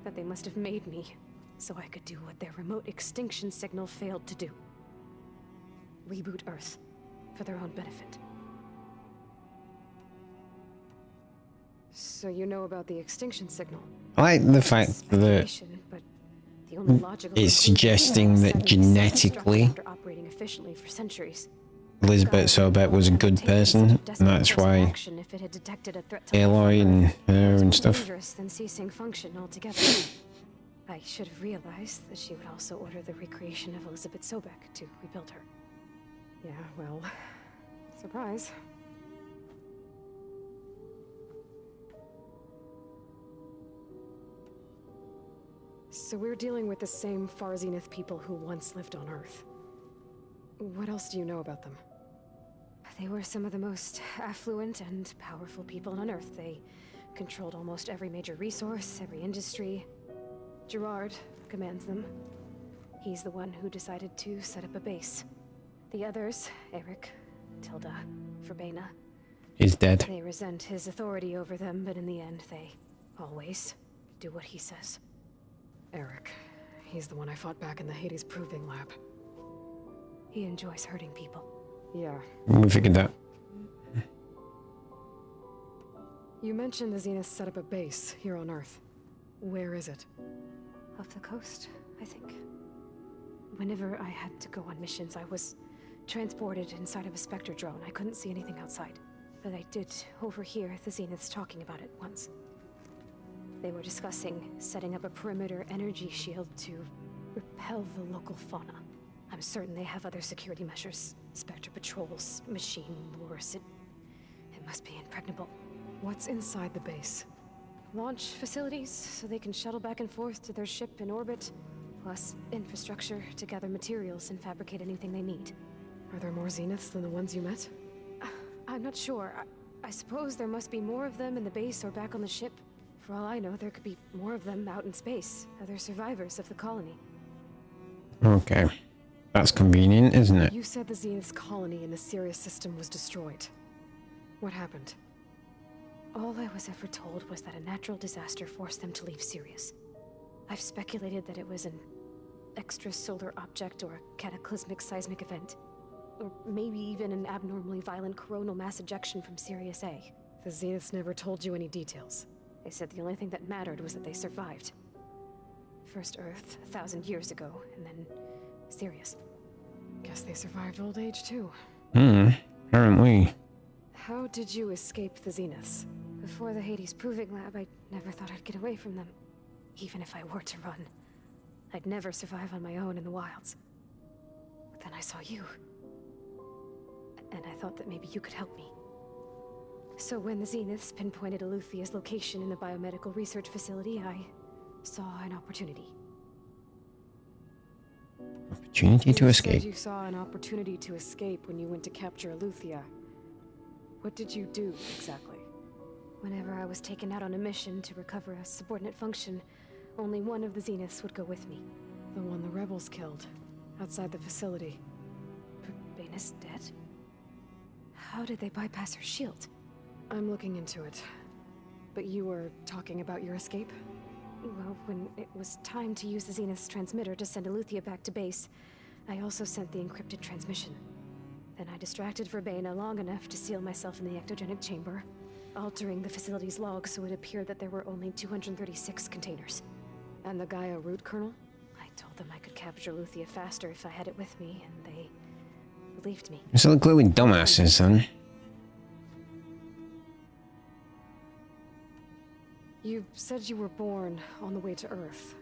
That they must have made me so I could do what their remote extinction signal failed to do. Reboot Earth for their own benefit. So you know about the extinction signal?
I like the fact that
Speculation, but the only logical
it's
conclusion
suggesting
is
that
suddenly self-destruct
genetically
after operating efficiently for centuries.
Elizabeth Sobek was a good person, and that's why Aloy and her and stuff.
Dangerous than ceasing function altogether. I should have realized that she would also order the recreation of Elizabeth Sobek to rebuild her.
Yeah, well, surprise. So we're dealing with the same Far Zenith people who once lived on Earth. What else do you know about them?
They were some of the most affluent and powerful people on Earth. They controlled almost every major resource, every industry. Gerard commands them. He's the one who decided to set up a base. The others, Eric, Tilda, Verbena,
He's dead.
they resent his authority over them, but in the end, they always do what he says.
Eric. He's the one I fought back in the Hades Proving Lab.
He enjoys hurting people.
Yeah.
We figured that.
You mentioned the Zeniths set up a base here on Earth. Where is it?
Off the coast, I think. Whenever I had to go on missions, I was transported inside of a Spectre drone. I couldn't see anything outside. But I did overhear the Zeniths talking about it once. They were discussing setting up a perimeter energy shield to repel the local fauna. I'm certain they have other security measures. Spectre patrols, machine lures. It must be impregnable.
What's inside the base?
Launch facilities, so they can shuttle back and forth to their ship in orbit. Plus, infrastructure to gather materials and fabricate anything they need.
Are there more Zeniths than the ones you met?
I'm not sure. I suppose there must be more of them in the base or back on the ship. For all I know, there could be more of them out in space. Other survivors of the colony.
Okay. That's convenient, isn't it?
You said the Zenith's colony in the Sirius system was destroyed. What happened?
All I was ever told was that a natural disaster forced them to leave Sirius. I've speculated that it was an extrasolar object or a cataclysmic seismic event. Or maybe even an abnormally violent coronal mass ejection from Sirius A.
The Zeniths never told you any details.
They said the only thing that mattered was that they survived. First Earth, 1,000 years ago, and then Sirius.
Guess they survived old age too.
Aren't we?
How did you escape the Zeniths?
Before the Hades Proving Lab, I never thought I'd get away from them. Even if I were to run. I'd never survive on my own in the wilds. But then I saw you. And I thought that maybe you could help me. So when the Zeniths pinpointed Eluthia's location in the biomedical research facility, I saw an opportunity.
Opportunity to
You
escape.
said you saw an opportunity to escape when you went to capture Eluthia. What did you do, exactly?
Whenever I was taken out on a mission to recover a subordinate function, only one of the Zeniths would go with me.
The one the rebels killed, outside the facility.
Verbena's dead? How did they bypass her shield?
I'm looking into it. But you were talking about your escape?
Well, when it was time to use the Zenith's transmitter to send Eluthia back to base, I also sent the encrypted transmission. Then I distracted Verbena long enough to seal myself in the ectogenic chamber, altering the facility's log so it appeared that there were only 236 containers.
And the Gaia root kernel?
I told them I could capture Eluthia faster if I had it with me, and they believed me.
So they're clearly dumbasses, then.
You said you were born on the way to Earth.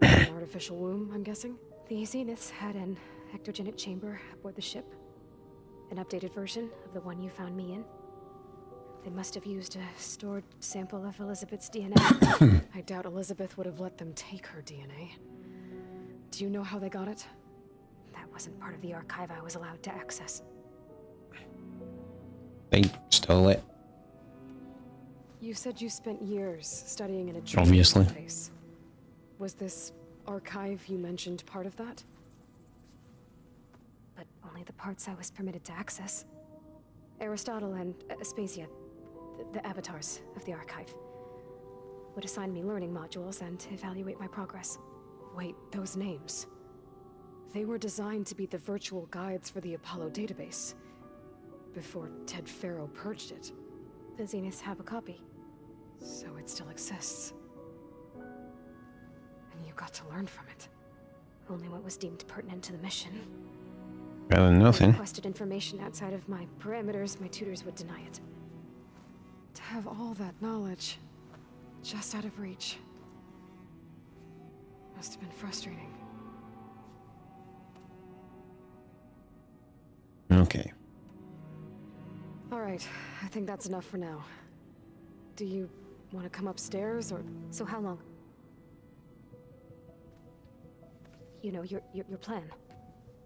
An artificial womb, I'm guessing?
The Zeniths had an ectogenic chamber aboard the ship. An updated version of the one you found me in. They must have used a stored sample of Elizabeth's DNA.
I doubt Elizabeth would have let them take her DNA. Do you know how they got it?
That wasn't part of the archive I was allowed to access.
They stole it.
You said you spent years studying in a dream
Obviously.
space. Was this archive you mentioned part of that?
But only the parts I was permitted to access. Aristotle and Aspasia, the avatars of the archive, would assign me learning modules and evaluate my progress.
Wait, those names. They were designed to be the virtual guides for the Apollo database. Before Ted Faro purged it.
The Zeniths have a copy.
So it still exists. And you got to learn from it.
Only what was deemed pertinent to the mission.
Better than nothing.
Requested information outside of my parameters, my tutors would deny it.
To have all that knowledge just out of reach must have been frustrating.
Okay.
All right, I think that's enough for now. Do you want to come upstairs, or...
So how long? You know, your plan.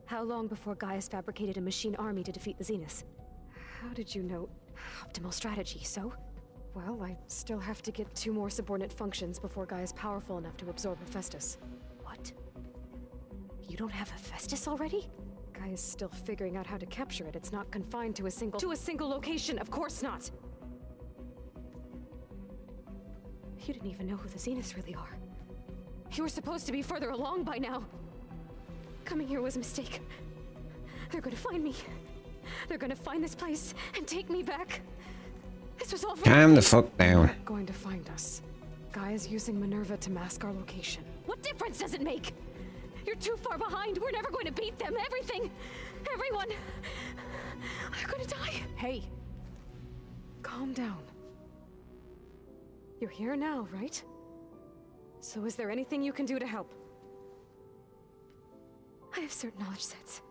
How long before Gaius fabricated a machine army to defeat the Zeniths?
How did you know?
Optimal strategy, so?
Well, I still have to get 2 more subordinate functions before Guy is powerful enough to absorb Hephaestus.
What? You don't have Hephaestus already?
Guy is still figuring out how to capture it. It's not confined to a single location, of course not!
You didn't even know who the Zeniths really are.
You were supposed to be further along by now!
Coming here was a mistake. They're gonna find me. They're gonna find this place and take me back. This was all for
Calm the fuck down.
They're going to find us. Guy is using Minerva to mask our location.
What difference does it make? You're too far behind. We're never going to beat them. Everything. Everyone. They're gonna die.
Hey. Calm down. You're here now, right? So is there anything you can do to help?
I have certain knowledge sets.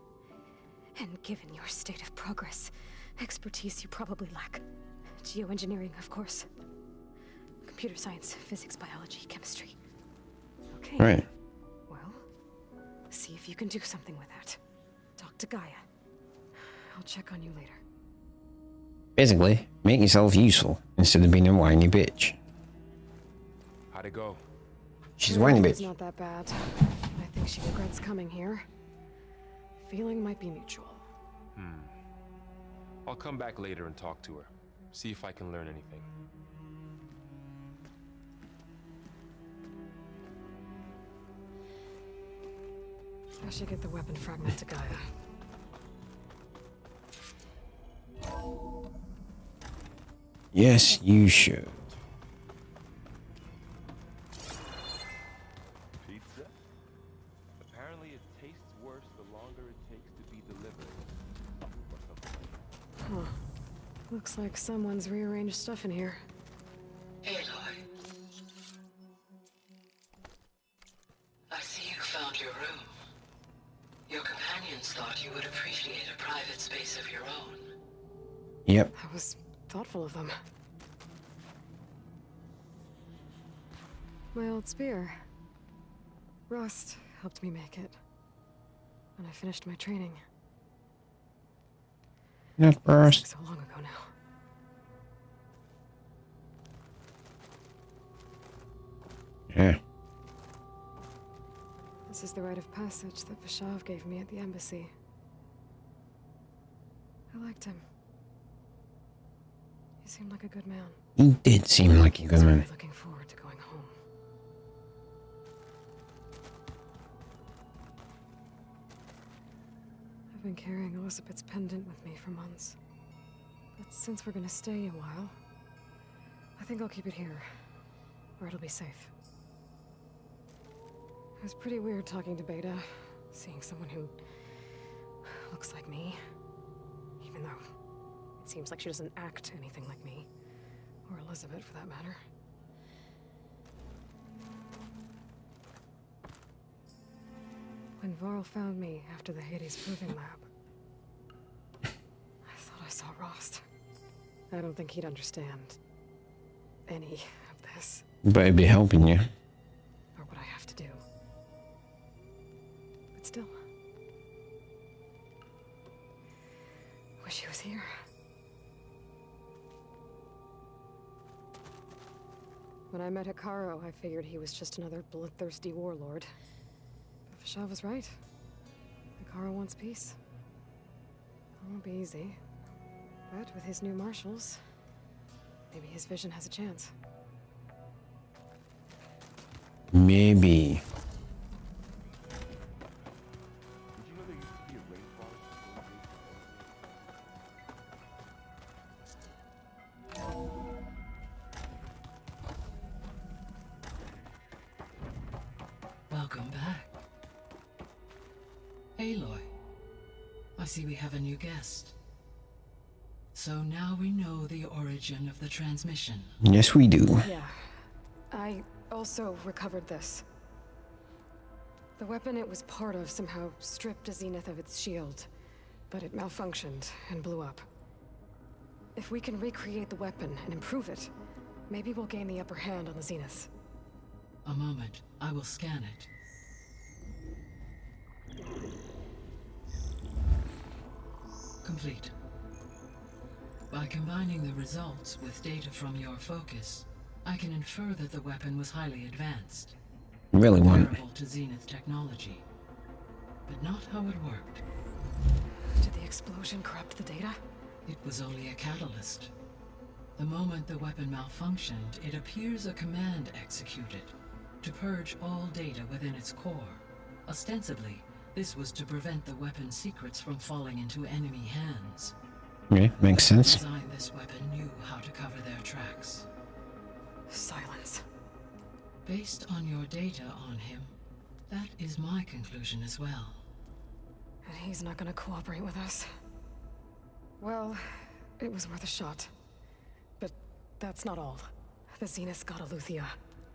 And given your state of progress, expertise you probably lack. Geoengineering, of course. Computer science, physics, biology, chemistry.
Okay.
Right.
Well, see if you can do something with that. Talk to Gaia. I'll check on you later.
Basically, make yourself useful instead of being a whiny bitch.
How'd it go?
She's a whiny
It's
bitch.
not that bad. I think she regrets coming here. Feeling might be mutual.
I'll come back later and talk to her. See if I can learn anything.
I should get the weapon fragment to Gaia.
Yes, you should.
Pizza? Apparently it tastes worse the longer it takes to be delivered. Or something like that.
Huh. Looks like someone's rearranged stuff in here.
Aloy. I see you found your room. Your companions thought you would appreciate a private space of your own.
Yep.
That was thoughtful of them. My old spear. Rust helped me make it. When I finished my training.
Not
Seems
burst.
so long ago now.
Yeah.
This is the rite of passage that Vashav gave me at the embassy. I liked him. He seemed like a good man.
He did seem like a good
I was
man.
really looking forward to going home. I've been carrying Elizabeth's pendant with me for months. But since we're gonna stay a while, I think I'll keep it here, where it'll be safe. It was pretty weird talking to Beta, seeing someone who looks like me, even though it seems like she doesn't act anything like me, or Elizabeth for that matter. When Varl found me after the Hades Proving Lab, I thought I saw Rost. I don't think he'd understand any of this.
But he'd be helping you.
Or what I have to do. But still. Wish he was here. When I met Hikaru, I figured he was just another bloodthirsty warlord. But Fashav was right. Hikaru wants peace. It won't be easy. But with his new marshals, maybe his vision has a chance.
Maybe.
Did you know there used to be a rainforest?
Welcome back. Aloy, I see we have a new guest. So now we know the origin of the transmission.
Yes, we do.
Yeah. I also recovered this. The weapon it was part of somehow stripped a Zenith of its shield, but it malfunctioned and blew up. If we can recreate the weapon and improve it, maybe we'll gain the upper hand on the Zeniths.
A moment, I will scan it. Complete. By combining the results with data from your focus, I can infer that the weapon was highly advanced.
Really want.
Comparable to Zenith technology. But not how it worked.
Did the explosion corrupt the data?
It was only a catalyst. The moment the weapon malfunctioned, it appears a command executed to purge all data within its core. Ostensibly, this was to prevent the weapon's secrets from falling into enemy hands.
Yeah, makes sense.
Whoever designed this weapon knew how to cover their tracks.
Silence.
Based on your data on him, that is my conclusion as well.
And he's not gonna cooperate with us. Well, it was worth a shot. But that's not all. The Zeniths got Aletheia,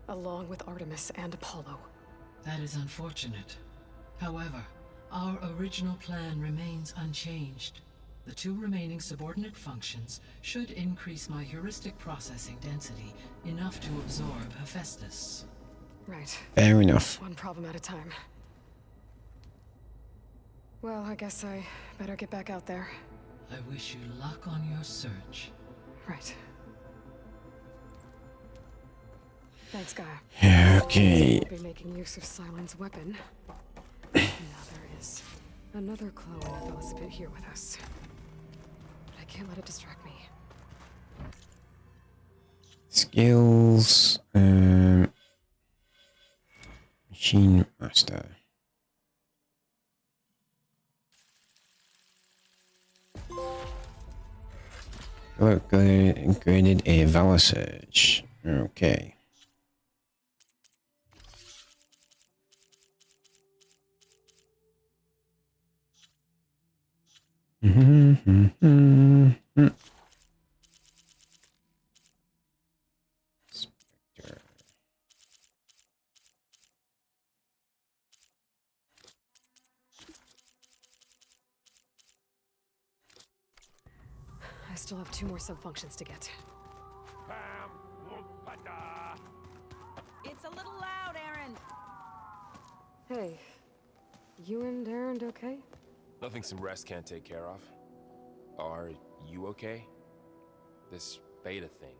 along with Artemis and Apollo.
That is unfortunate. However, our original plan remains unchanged. The two remaining subordinate functions should increase my heuristic processing density enough to absorb Hephaestus.
Right.
Fair enough.
One problem at a time. Well, I guess I better get back out there.
I wish you luck on your search.
Right. Thanks, Gaia.
Okay.
We'll be making use of Silent's weapon. Now there is another clone of Elizabeth here with us. But I can't let it distract me.
Skills. Machine master. Look, graded a Valor Search. Okay. Spectre.
I still have 2 more sub-functions to get.
It's a little loud, Aaron.
Hey, you and Aaron okay?
Nothing some rest can't take care of. Are you okay? This beta thing,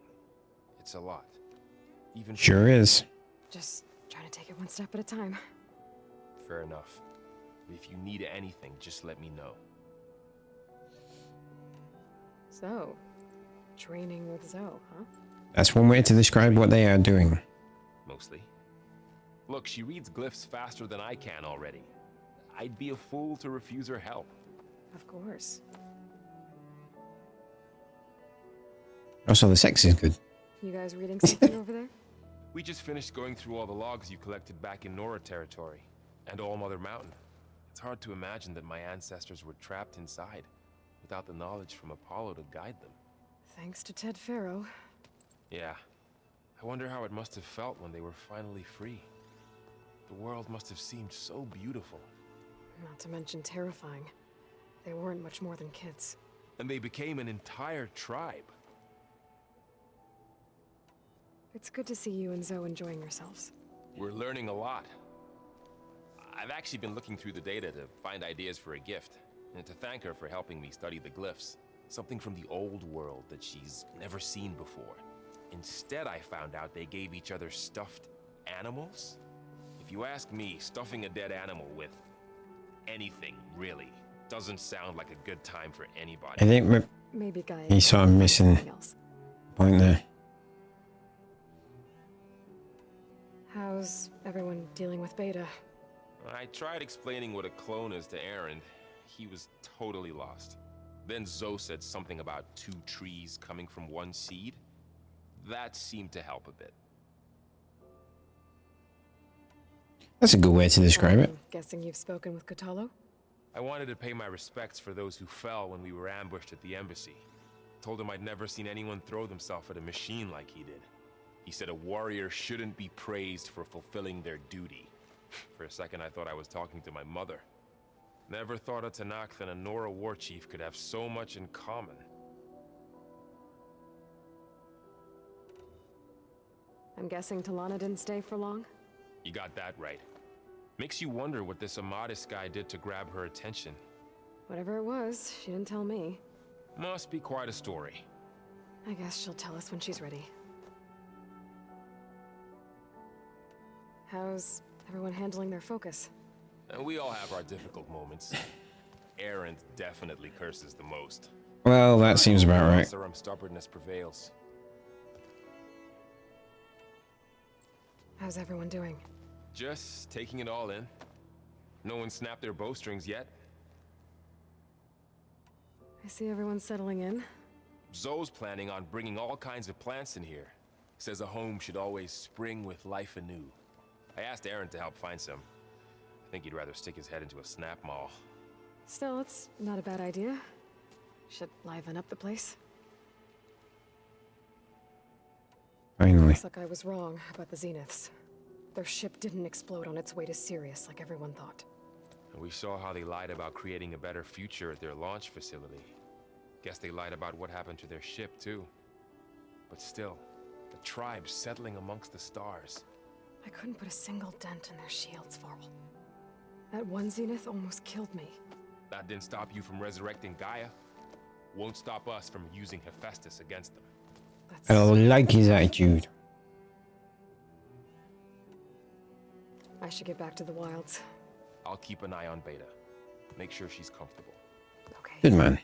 it's a lot. Even
Sure is.
Just trying to take it one step at a time.
Fair enough. If you need anything, just let me know.
So, training with Zoe, huh?
That's one way to describe what they are doing.
Mostly. Look, she reads glyphs faster than I can already. I'd be a fool to refuse her help.
Of course.
Also, the sex is good.
You guys reading something over there?
We just finished going through all the logs you collected back in Nora territory, and All Mother Mountain. It's hard to imagine that my ancestors were trapped inside, without the knowledge from Apollo to guide them.
Thanks to Ted Farrow.
Yeah. I wonder how it must have felt when they were finally free. The world must have seemed so beautiful.
Not to mention terrifying. They weren't much more than kids.
And they became an entire tribe.
It's good to see you and Zoe enjoying yourselves.
We're learning a lot. I've actually been looking through the data to find ideas for a gift, and to thank her for helping me study the glyphs. Something from the old world that she's never seen before. Instead, I found out they gave each other stuffed animals. If you ask me, stuffing a dead animal with anything, really, doesn't sound like a good time for anybody.
I think
Maybe Gaia.
he's sort of missing
something else.
point there.
How's everyone dealing with Beta?
I tried explaining what a clone is to Aaron. He was totally lost. Then Zoe said something about 2 trees coming from 1 seed. That seemed to help a bit.
That's a good way to describe it.
I'm guessing you've spoken with Kotallo?
I wanted to pay my respects for those who fell when we were ambushed at the embassy. Told him I'd never seen anyone throw themselves at a machine like he did. He said a warrior shouldn't be praised for fulfilling their duty. For a second, I thought I was talking to my mother. Never thought a Tallnecks and a Nora war chief could have so much in common.
I'm guessing Talana didn't stay for long?
You got that right. Makes you wonder what this Amadis guy did to grab her attention.
Whatever it was, she didn't tell me.
Must be quite a story.
I guess she'll tell us when she's ready. How's everyone handling their focus?
And we all have our difficult moments. Aaron definitely curses the most.
Well, that seems about right.
Stubbornness prevails.
How's everyone doing?
Just taking it all in. No one snapped their bowstrings yet.
I see everyone settling in.
Zoe's planning on bringing all kinds of plants in here. Says a home should always spring with life anew. I asked Aaron to help find some. I think he'd rather stick his head into a snap mall.
Still, it's not a bad idea. Should liven up the place.
Finally.
Looks like I was wrong about the Zeniths. Their ship didn't explode on its way to Sirius like everyone thought.
And we saw how they lied about creating a better future at their launch facility. Guess they lied about what happened to their ship, too. But still, the tribe settling amongst the stars.
I couldn't put a single dent in their shields, Varl. That one Zenith almost killed me.
That didn't stop you from resurrecting Gaia. Won't stop us from using Hephaestus against them.
I like his attitude.
I should get back to the wilds.
I'll keep an eye on Beta. Make sure she's comfortable.
Okay.
Good man.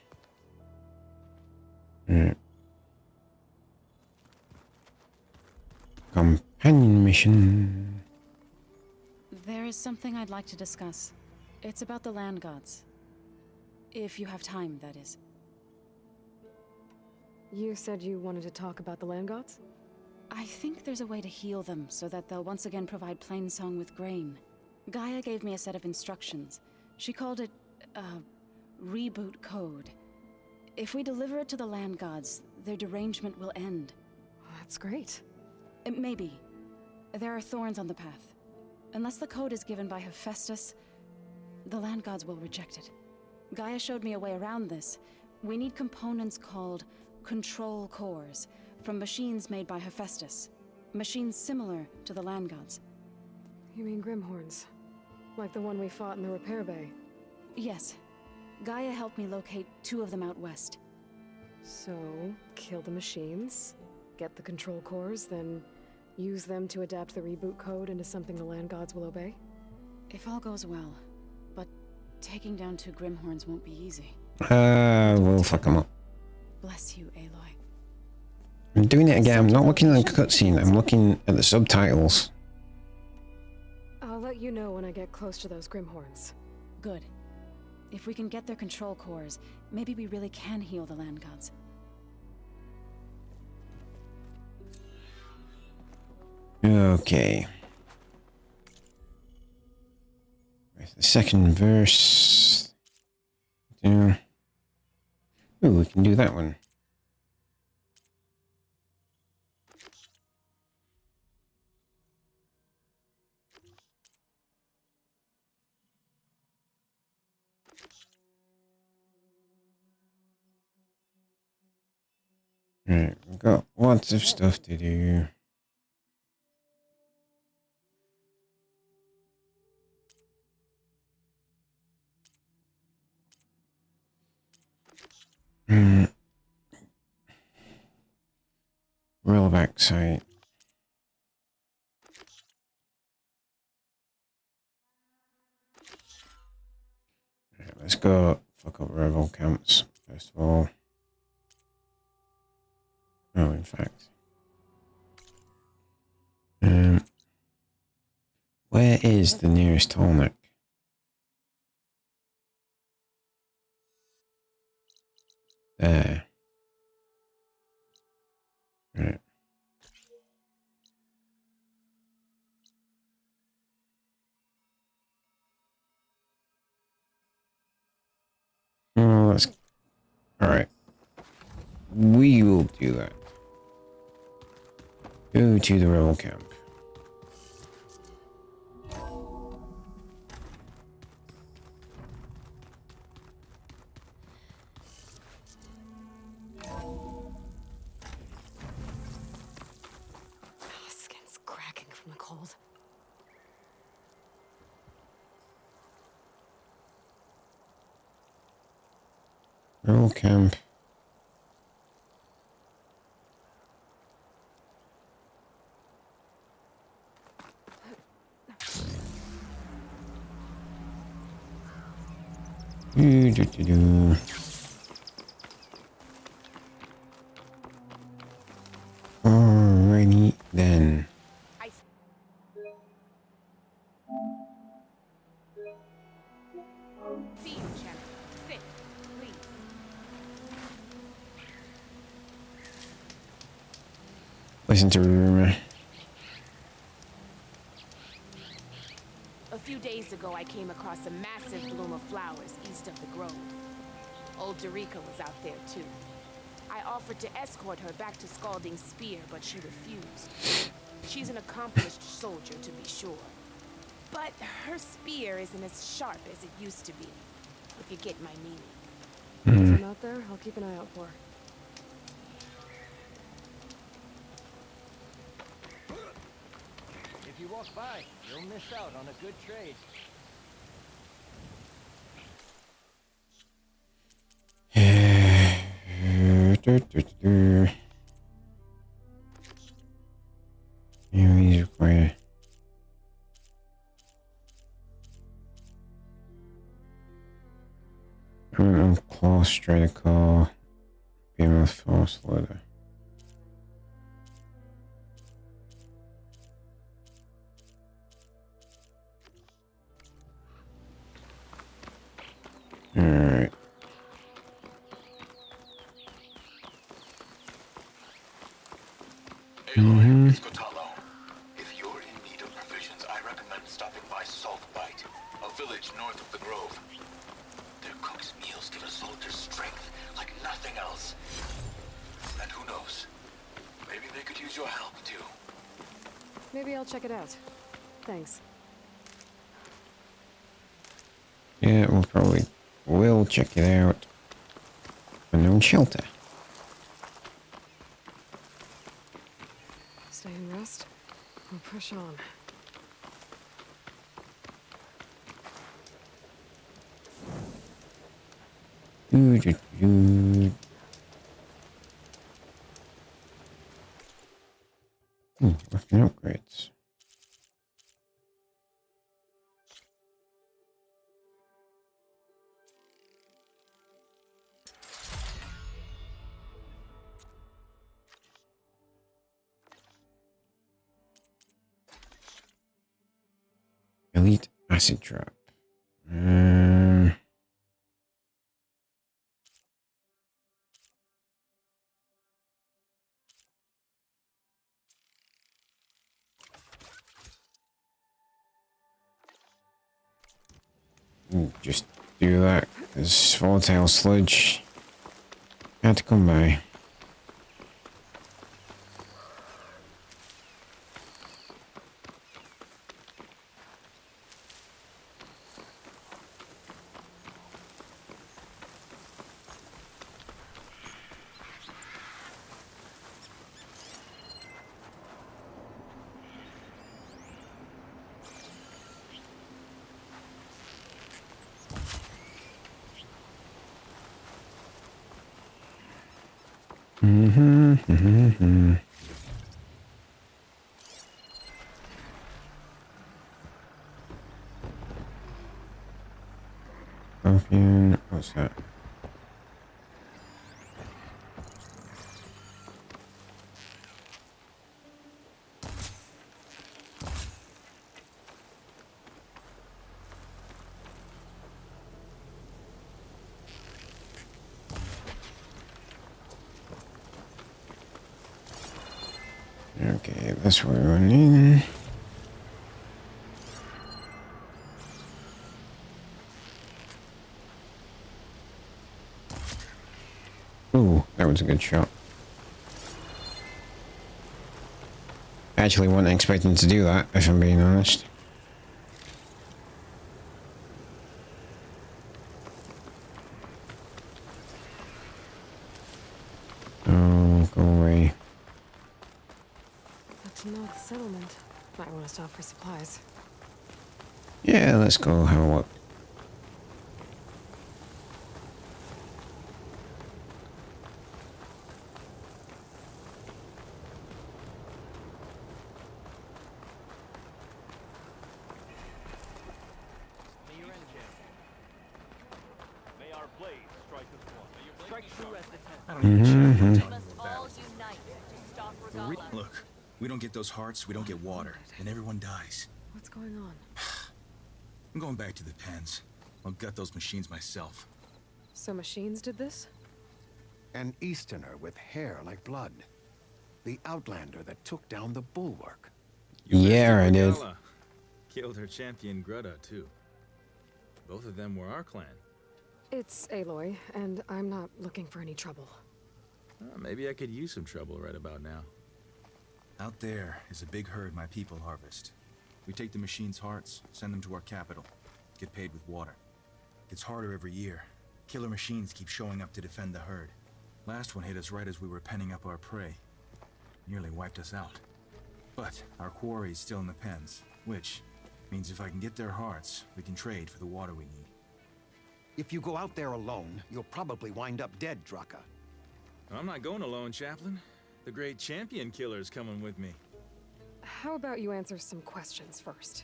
Companion mission.
There is something I'd like to discuss. It's about the land gods. If you have time, that is.
You said you wanted to talk about the land gods?
I think there's a way to heal them so that they'll once again provide Plainsong with grain. Gaia gave me a set of instructions. She called it, reboot code. If we deliver it to the land gods, their derangement will end.
That's great.
Maybe. There are thorns on the path. Unless the code is given by Hephaestus, the land gods will reject it. Gaia showed me a way around this. We need components called control cores from machines made by Hephaestus. Machines similar to the land gods.
You mean Grimhorns? Like the one we fought in the repair bay?
Yes. Gaia helped me locate 2 of them out west.
So, kill the machines, get the control cores, then use them to adapt the reboot code into something the land gods will obey?
If all goes well. But taking down 2 Grimhorns won't be easy.
We'll fuck him up.
Bless you, Aloy.
I'm doing it again. I'm not looking at the cutscene. I'm looking at the subtitles.
I'll let you know when I get close to those Grimhorns.
Good. If we can get their control cores, maybe we really can heal the land gods.
Okay. Where's the second verse? Yeah. Ooh, we can do that one. Right, we've got lots of stuff to do. Rollback site. Right, let's go fuck up rebel camps first of all. Oh, in fact. Where is the nearest Tallneck? There. Right. Oh, that's alright. We will do that. Go to the rebel camp.
Skin's cracking from the cold.
Rebel camp. Do. Alrighty then.
See you, Shannon. Sit, please.
Listen to rumor.
A few days ago, I came across a massive bloom of flowers east of the grove. Old Dorica was out there, too. I offered to escort her back to Scalding Spear, but she refused. She's an accomplished soldier, to be sure. But her spear isn't as sharp as it used to be, if you get my meaning.
If I'm out there, I'll keep an eye out for her.
If you walk by, you'll miss out on a good trade.
Areas where claustral beam force leather. Alright.
Aloy, it's Cotallo. If you're in need of provisions, I recommend stopping by Saltbite, a village north of the grove. Their cook's meals give a soldier strength like nothing else. And who knows? Maybe they could use your help, too.
Maybe I'll check it out. Thanks.
Yeah, we'll probably will check it out. Unknown shelter.
Stay and rest. We'll push on.
Weapon upgrades. Elite acid trap. Just do that. There's volatile sludge. Had to come by. Perfume, what's that? Okay, that's what we're running. Ooh, that was a good shot. Actually, wasn't expecting to do that, if I'm being honest. Oh, go away.
That's not the settlement. Might want to stop for supplies.
Yeah, let's go have a look.
May our blades strike as one.
Strike true as the tenth.
I don't even care what you're telling me about.
Look, we don't get those hearts, we don't get water, and everyone dies.
What's going on?
I'm going back to the pens. I'll gut those machines myself.
So machines did this?
An Easterner with hair like blood. The Outlander that took down the bulwark.
Yeah, I did.
Killed her champion Greta, too. Both of them were our clan.
It's Aloy, and I'm not looking for any trouble.
Maybe I could use some trouble right about now.
Out there is a big herd my people harvest. We take the machines' hearts, send them to our capital, get paid with water. Gets harder every year. Killer machines keep showing up to defend the herd. Last one hit us right as we were penning up our prey. Nearly wiped us out. But our quarry's still in the pens, which means if I can get their hearts, we can trade for the water we need.
If you go out there alone, you'll probably wind up dead, Draka.
I'm not going alone, Chaplain. The great champion killer's coming with me.
How about you answer some questions first?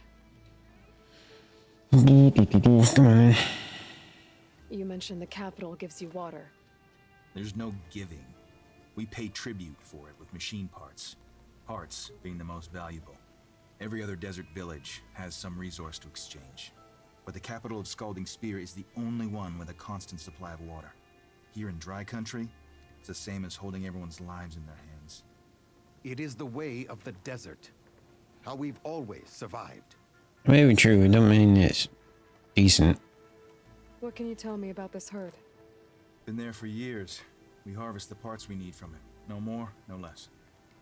Come on in.
You mentioned the capital gives you water.
There's no giving. We pay tribute for it with machine parts. Parts being the most valuable. Every other desert village has some resource to exchange. But the capital of Scalding Spear is the only one with a constant supply of water. Here in dry country, it's the same as holding everyone's lives in their hands.
It is the way of the desert. How we've always survived.
Maybe true, it don't mean it's decent.
What can you tell me about this herd?
Been there for years. We harvest the parts we need from it. No more, no less.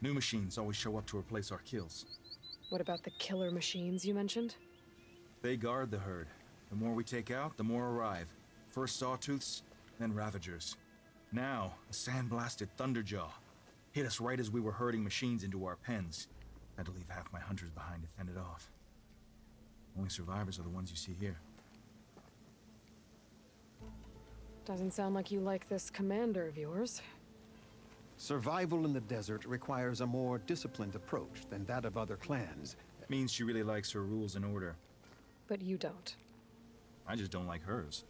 New machines always show up to replace our kills.
What about the killer machines you mentioned?
They guard the herd. The more we take out, the more arrive. First sawtooths, then ravagers. Now, a sandblasted thunderjaw. Hit us right as we were herding machines into our pens. Had to leave half my hunters behind to fend it off. Only survivors are the ones you see here.
Doesn't sound like you like this commander of yours.
Survival in the desert requires a more disciplined approach than that of other clans.
That means she really likes her rules and order.
But you don't.
I just don't like hers.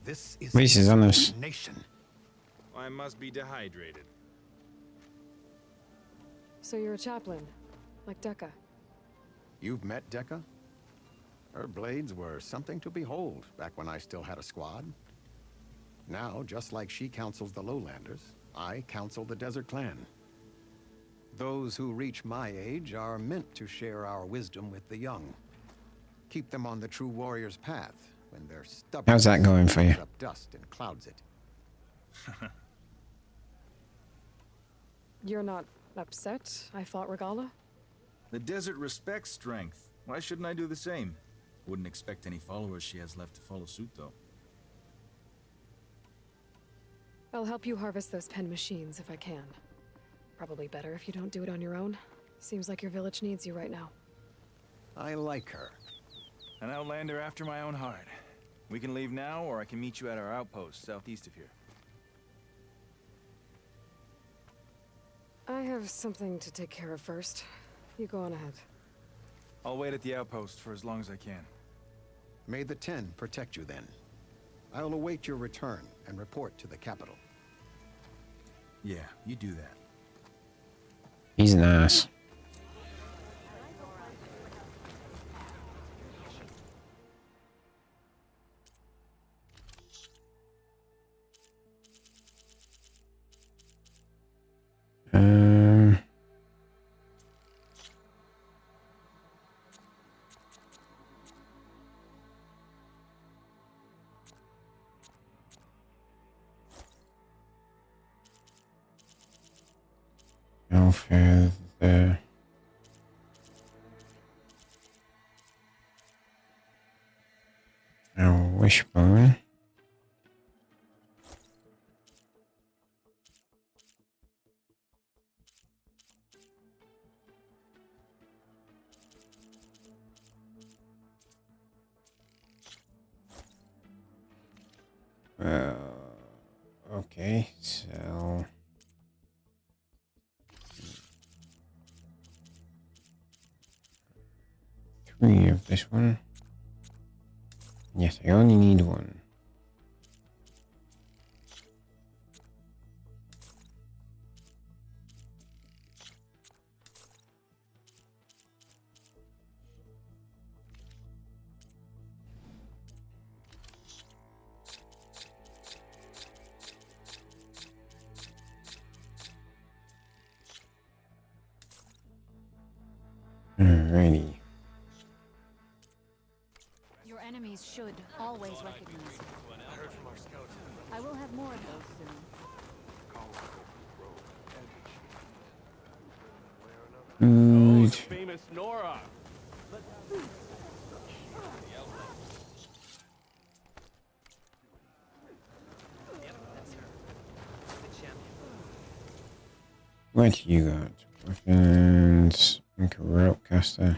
This is
Reese is on this.
nation.
I must be dehydrated.
So you're a chaplain, like Dekka.
You've met Dekka? Her blades were something to behold back when I still had a squad. Now, just like she counsels the lowlanders, I counsel the desert clan. Those who reach my age are meant to share our wisdom with the young. Keep them on the true warrior's path when they're stubborn.
How's that going for you?
Up dust and clouds it.
You're not upset I fought Regala?
The desert respects strength. Why shouldn't I do the same? Wouldn't expect any followers she has left to follow suit, though.
I'll help you harvest those pen machines if I can. Probably better if you don't do it on your own. Seems like your village needs you right now.
I like her.
An outlander after my own heart. We can leave now, or I can meet you at our outpost southeast of here.
I have something to take care of first. You go on ahead.
I'll wait at the outpost for as long as I can.
May the 10 protect you then. I'll await your return and report to the capital.
Yeah, you do that.
He's an ass. Go further. Our wishbone. Okay, so 3 of this one. Yes, I only need 1. Alrighty.
Your enemies should always recognize you. I heard from our scouts. I will have more of those soon.
Good.
Famous Nora.
What you got? Weapons and corrupt caster.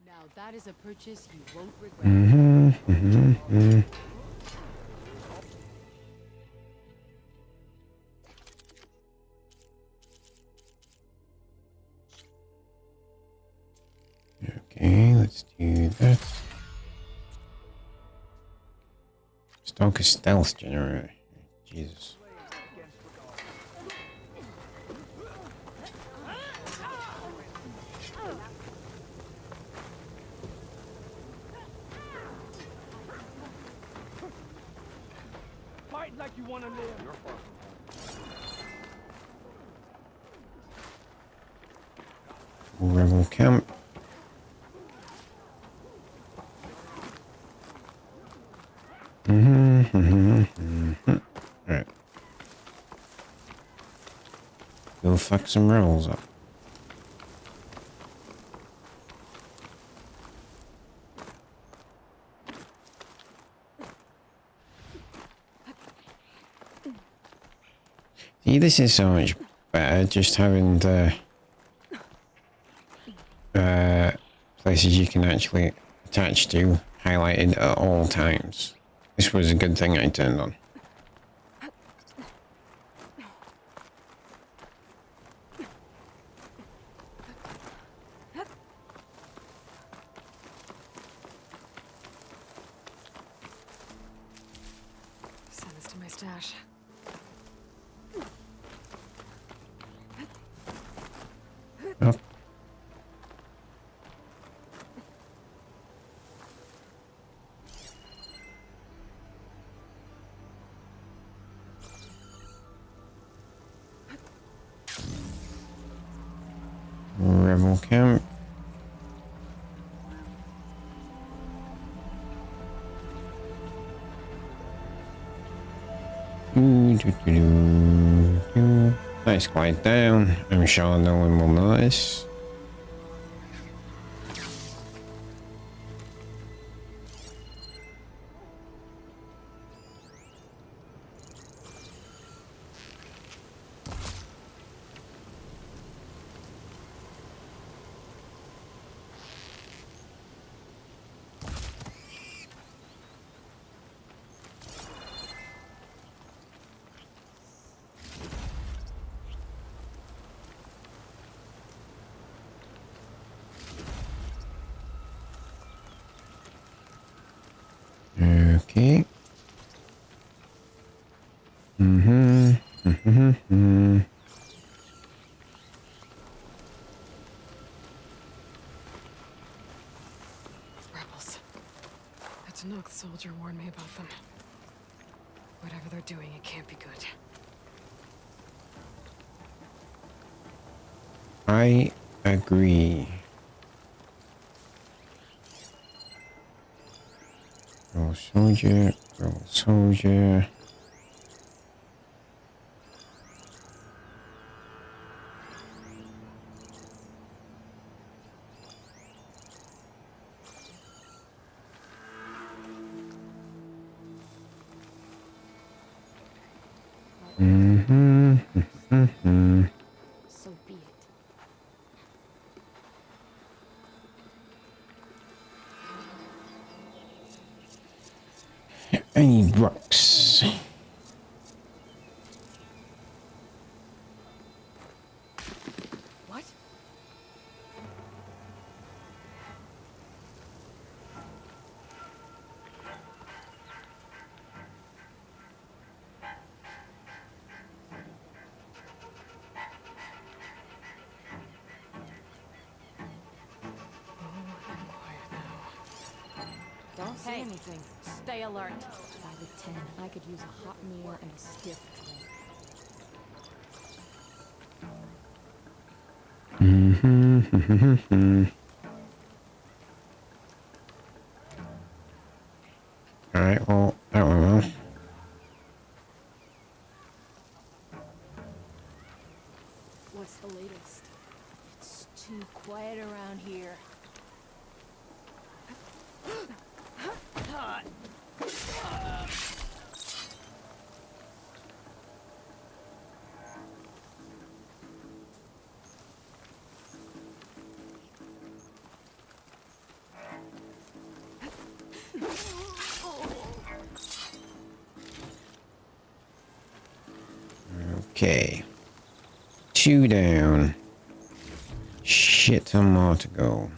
Now that is a purchase you won't regret.
Okay, let's do that. Stock a stealth generator. Jesus.
Fight like you want to live.
Rebel camp. Right. Go fuck some rebels up. See, this is so much better, just having the places you can actually attach to highlighted at all times. This was a good thing I turned on.
Send this to my stash.
Oh. Rebel camp. Nice, quiet down. I'm sure no one will notice. Okay. Mm-hmm. Mm-hmm.
Rebels. That Tallnecks soldier warned me about them. Whatever they're doing, it can't be good.
I agree. Rebel soldier, rebel soldier. Mm-hmm. Mm-hmm.
So be it.
I need rocks.
What?
Don't say anything. Stay alert. By the 10, I could use a hot meal and a stiff drink.
Mm-hmm. Alright, well, that went well.
What's the latest? It's too quiet around here.
Okay. 2 down. Shit ton more to go.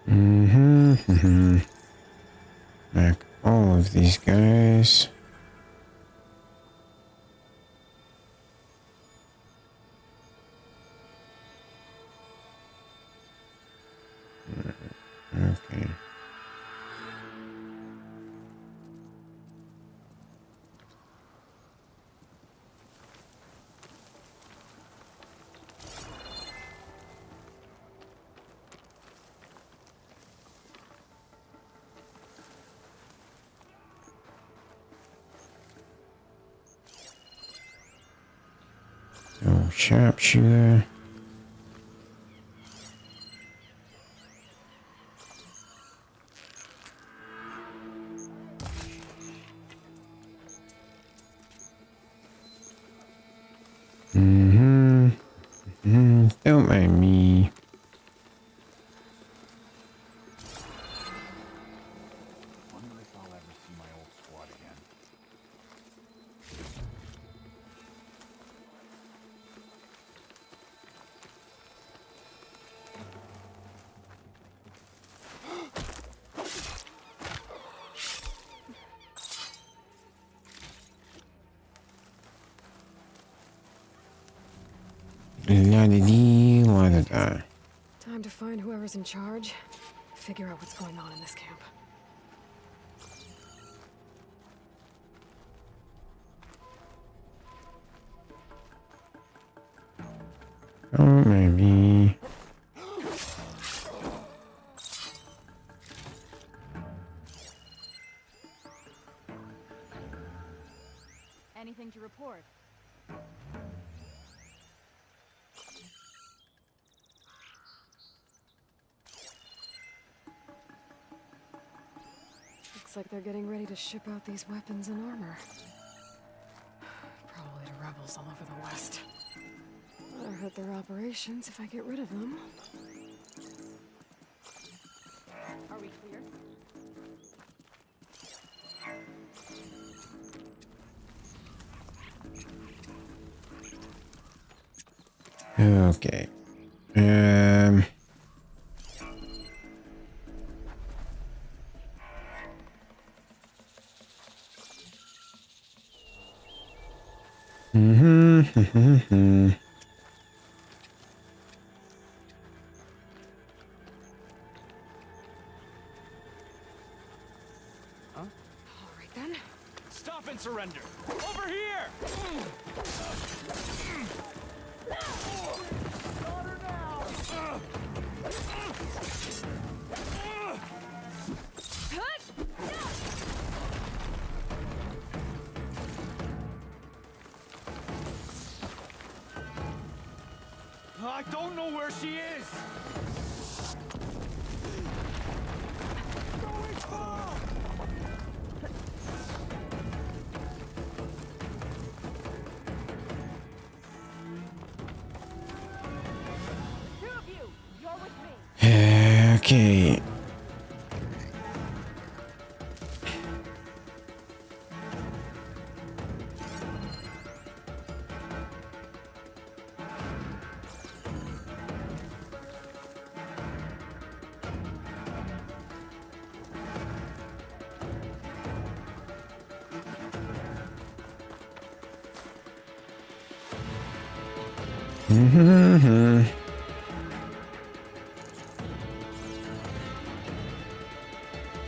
Mm-hmm. Back all of these guys. Okay. Oh, sharpshooter. Mm-hmm. Mm-hmm. Don't mind me.
Wonder if I'll ever see my old squad again.
La-da-dee, la-da-da.
Time to find whoever's in charge. Figure out what's going on in this camp.
Don't mind me.
Anything to report?
Looks like they're getting ready to ship out these weapons and armor. Probably to rebels all over the West. Better hurt their operations if I get rid of them.
Are we clear?
Okay.
Huh?
All right then.
Stop and surrender. Over here! Got her now! I don't know where she is! Going far!
Two of you, you're with me.
Okay.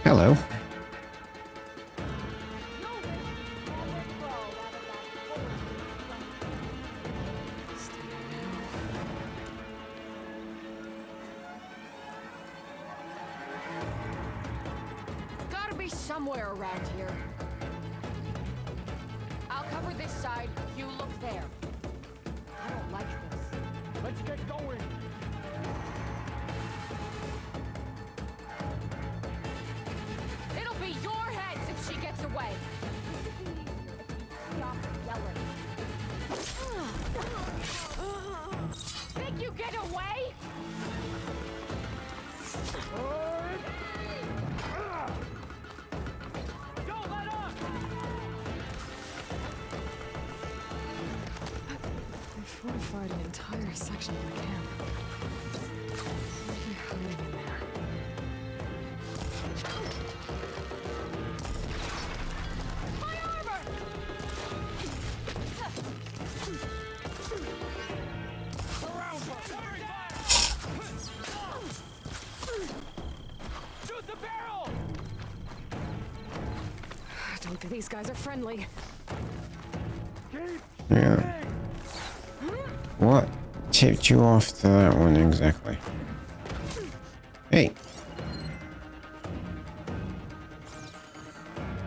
Hello.
Gotta be somewhere around here. I'll cover this side, you look there. I don't like this.
Let's get going!
It'll be your heads if she gets away. Stop yelling. Think you get away?
Don't let up!
They fortified an entire section of the camp. What are you hiding in there?
My armor!
Around her! Shoot the barrel!
Don't think these guys are friendly.
Yeah. What tipped you off to that one exactly? Hey.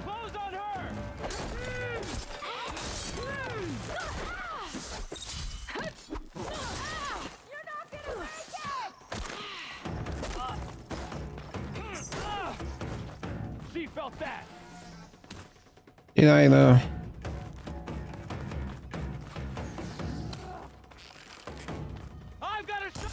Close on her!
You're not gonna make it!
She felt that!
Did I though?
I've got a shot!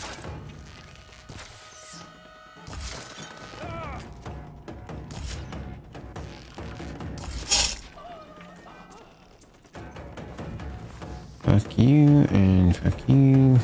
Fuck you and fuck you.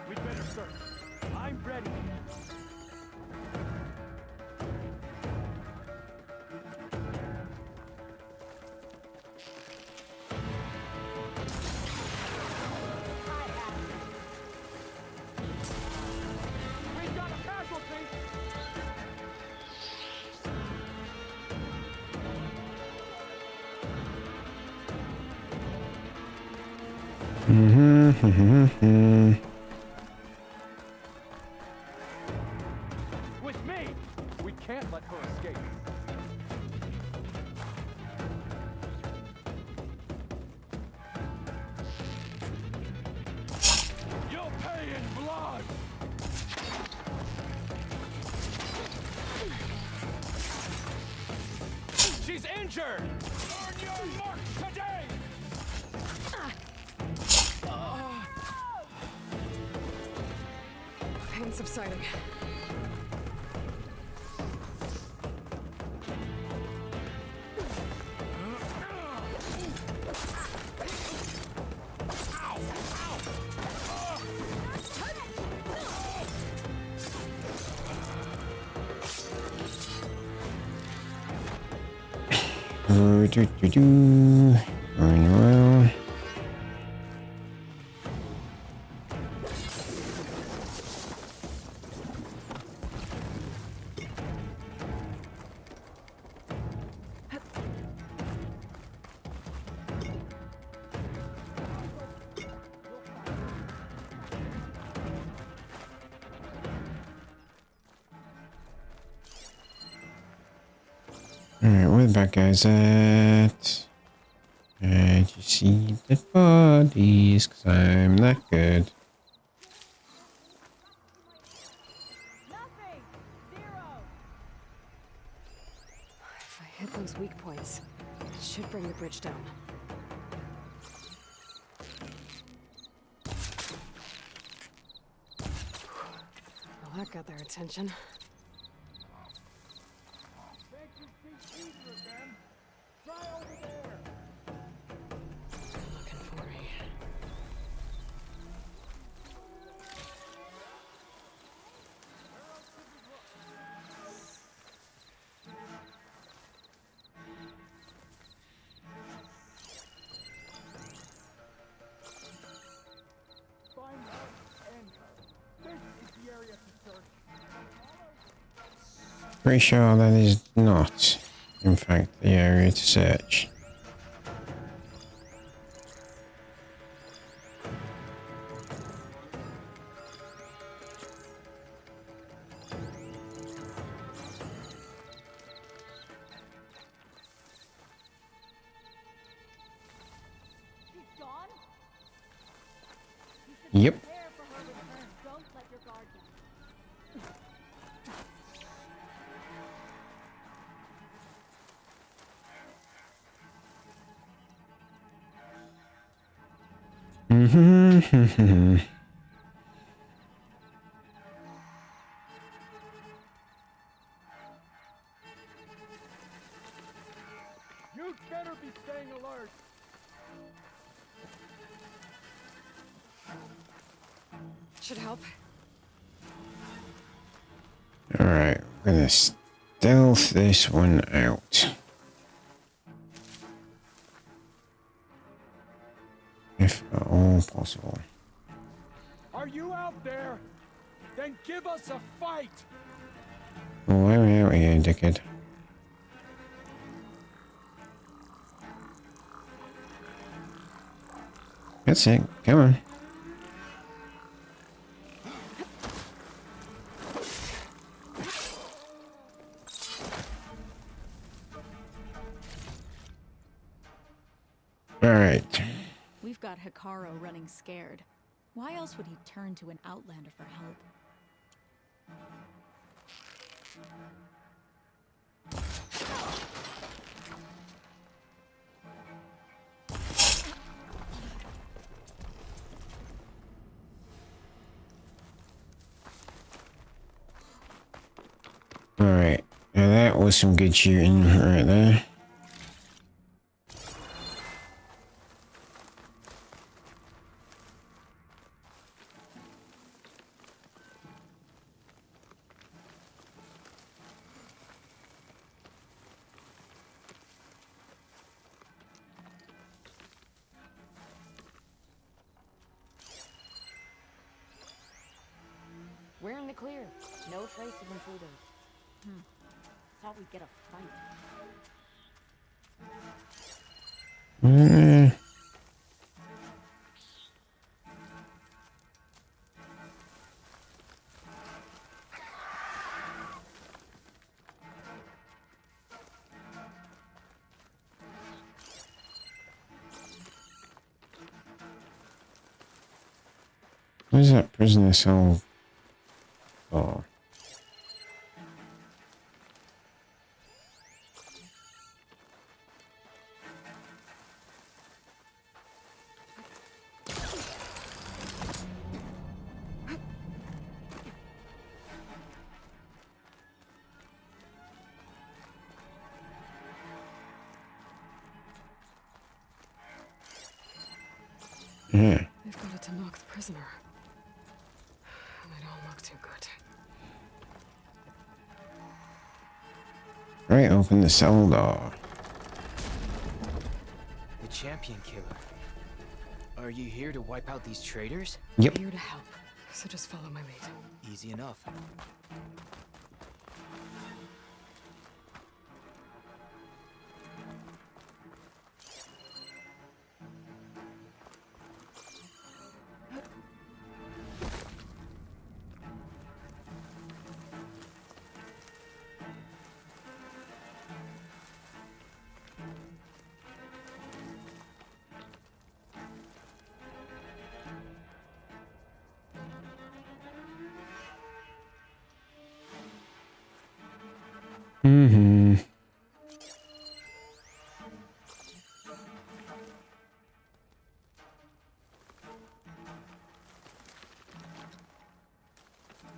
We'd better search. I'm ready. We've got a casualty! injured! On your mark today!
Pain subsiding.
Going around. Alright, where the bad guys at? And you see the bodies, cause I'm that good.
If I hit those weak points, it should bring the bridge down. Well, that got their attention. They're looking for me.
Pretty sure that is not, in fact, the area to search. Yep. Mm-hmm.
You'd better be staying alert.
Should help.
Alright, we're gonna stealth this one out. If at all possible.
Are you out there? Then give us a fight!
Oh, I'm out here, dickhead. That's it, come on. Alright.
We've got Hikaru running scared. Why else would he turn to an outlander for help?
Alright. Now that was some good shooting right there.
We're in the clear. No trace of intruders. Thought we'd get a fight.
Where's that prisoner cell? Oh. Yeah.
They've got it to knock the prisoner. And they don't look too good.
Right, open the cell door.
The champion killer. Are you here to wipe out these traitors?
Yep.
I'm here to help, so just follow my lead.
Easy enough.
Mm-hmm.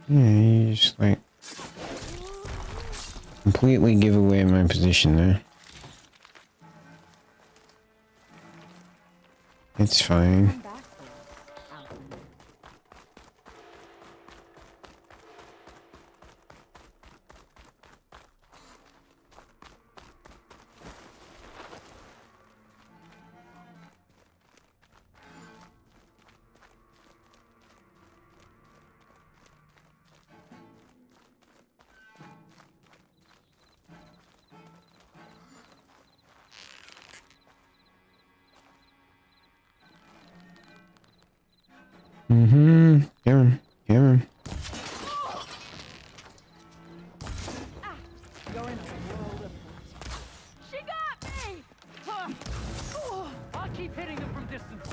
Yeah, you just like completely give away my position there. It's fine. Mm-hmm. Come on. Come on.
You're in a world of hurt. She got me! I'll keep hitting them from distance.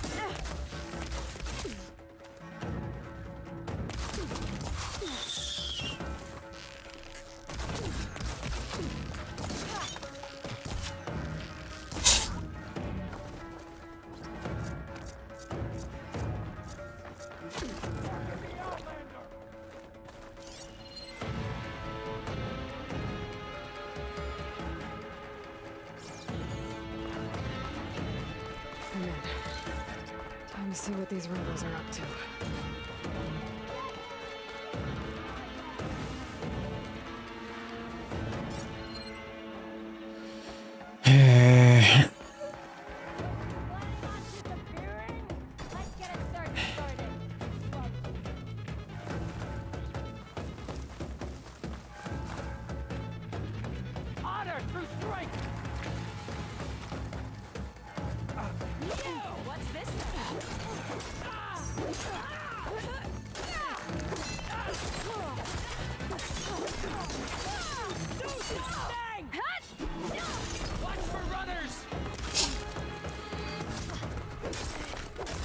I'm in. Time to see what these rebels are up to.
Honor through strength!
What's this?
Watch for runners!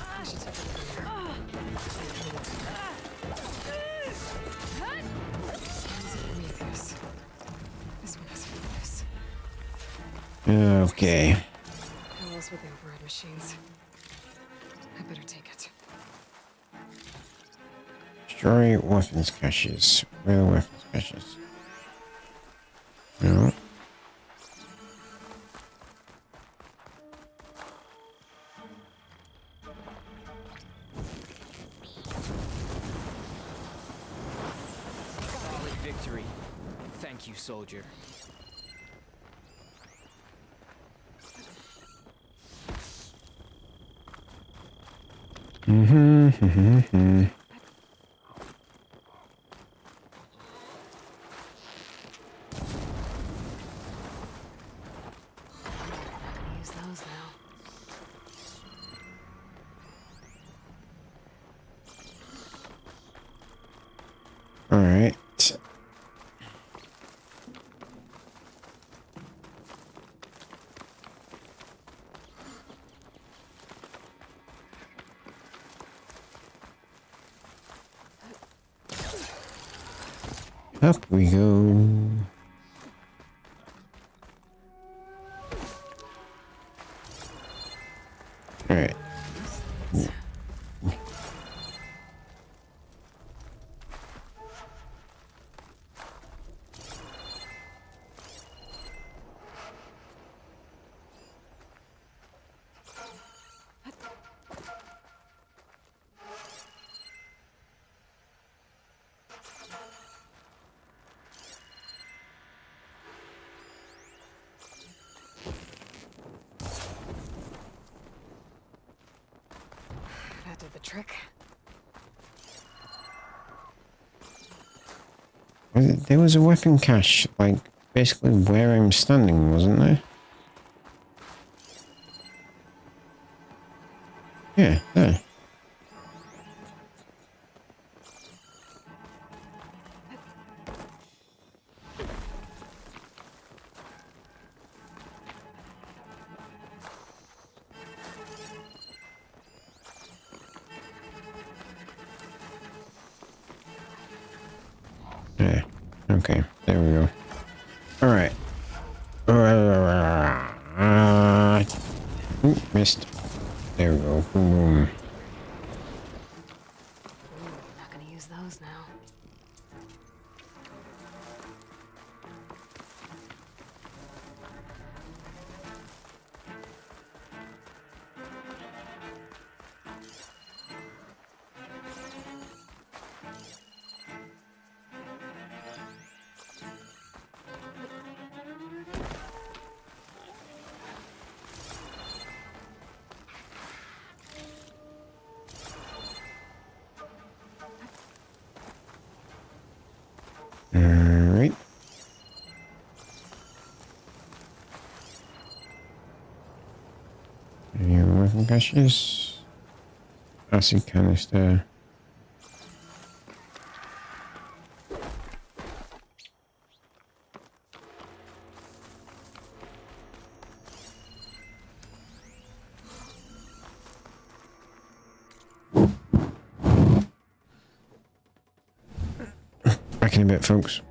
I should take a look Prometheus. This one has focus.
Okay.
How else would they override machines? I better take it.
Destroy weapons caches. Where are the weapons caches? No.
Solid victory. Thank you, soldier.
Mm-hmm. Mm-hmm.
Use those now.
All right. Up we go. All right.
that did the trick.
There was a weapon cache, like, basically where I'm standing, wasn't there? Yeah, there. Yeah. Okay, there we go. Alright. Ooh, missed. There we go. Boom.
Not gonna use those now.
Alright. Any other weapon caches? Acid canister. Back in a bit, folks.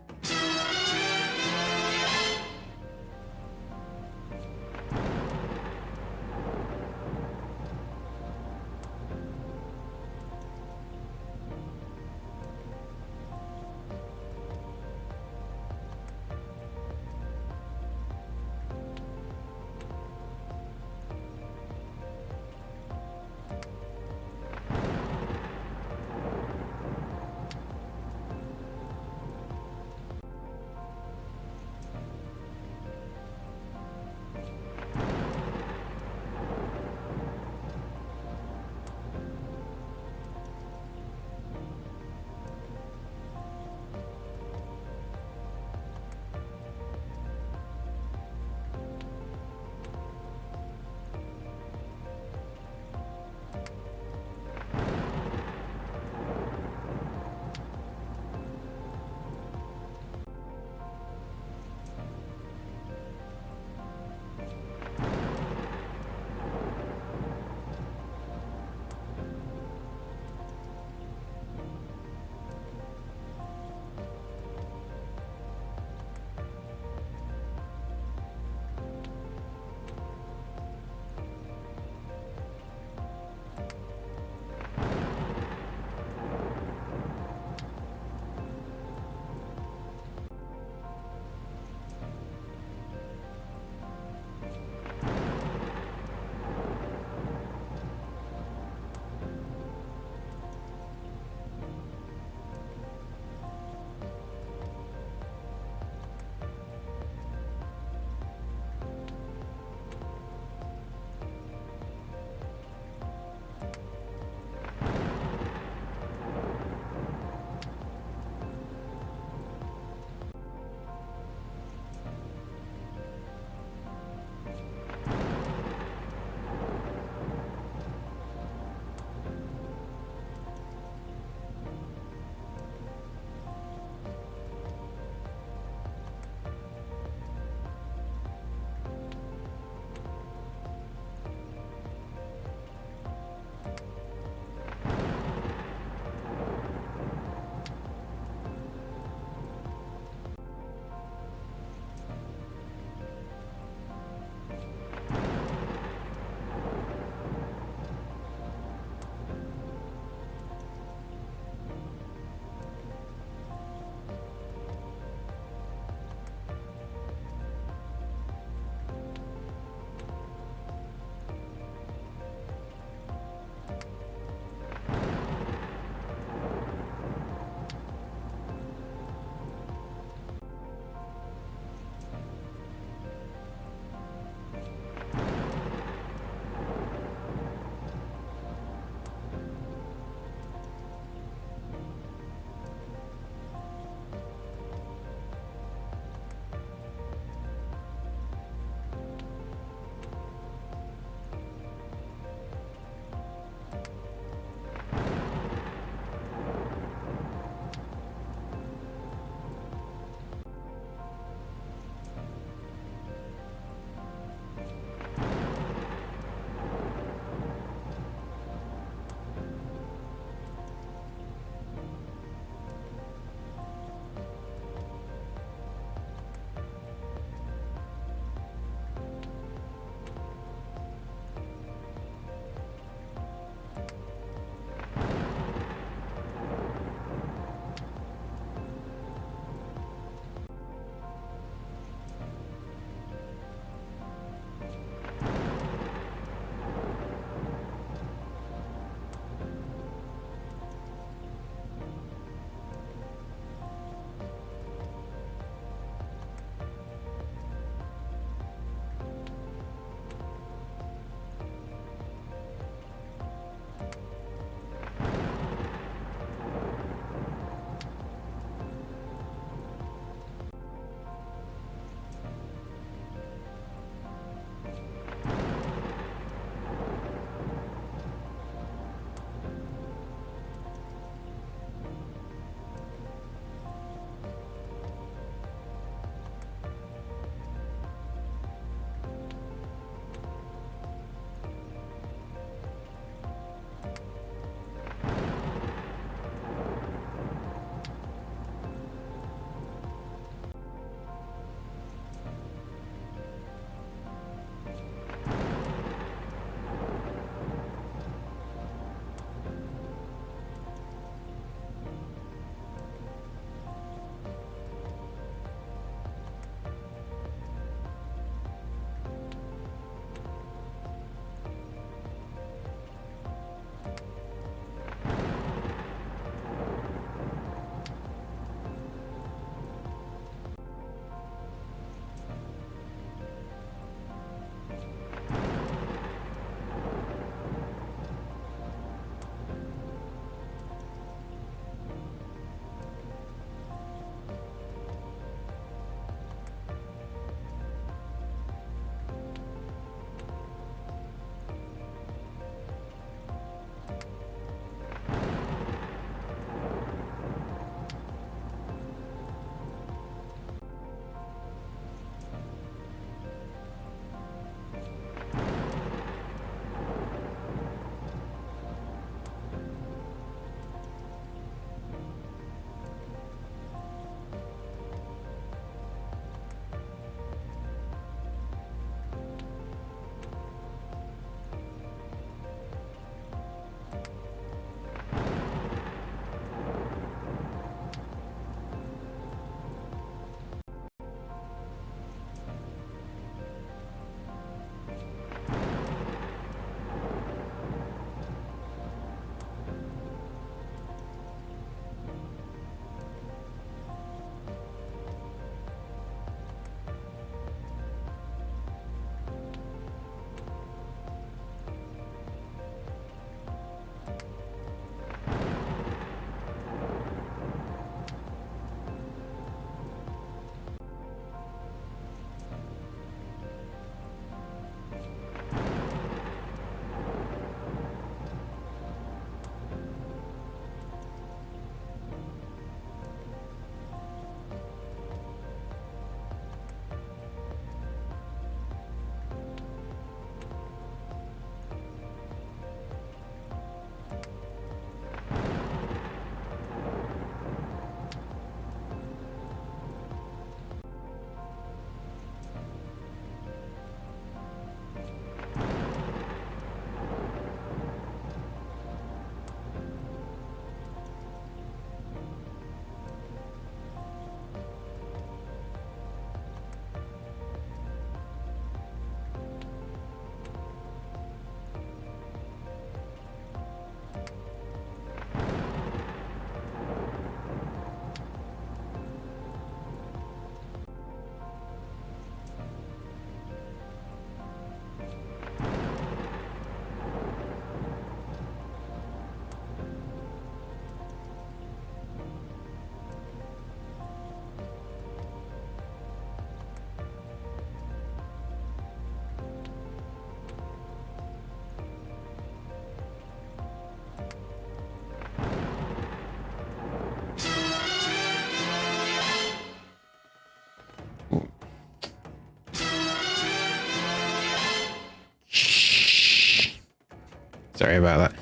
Sorry about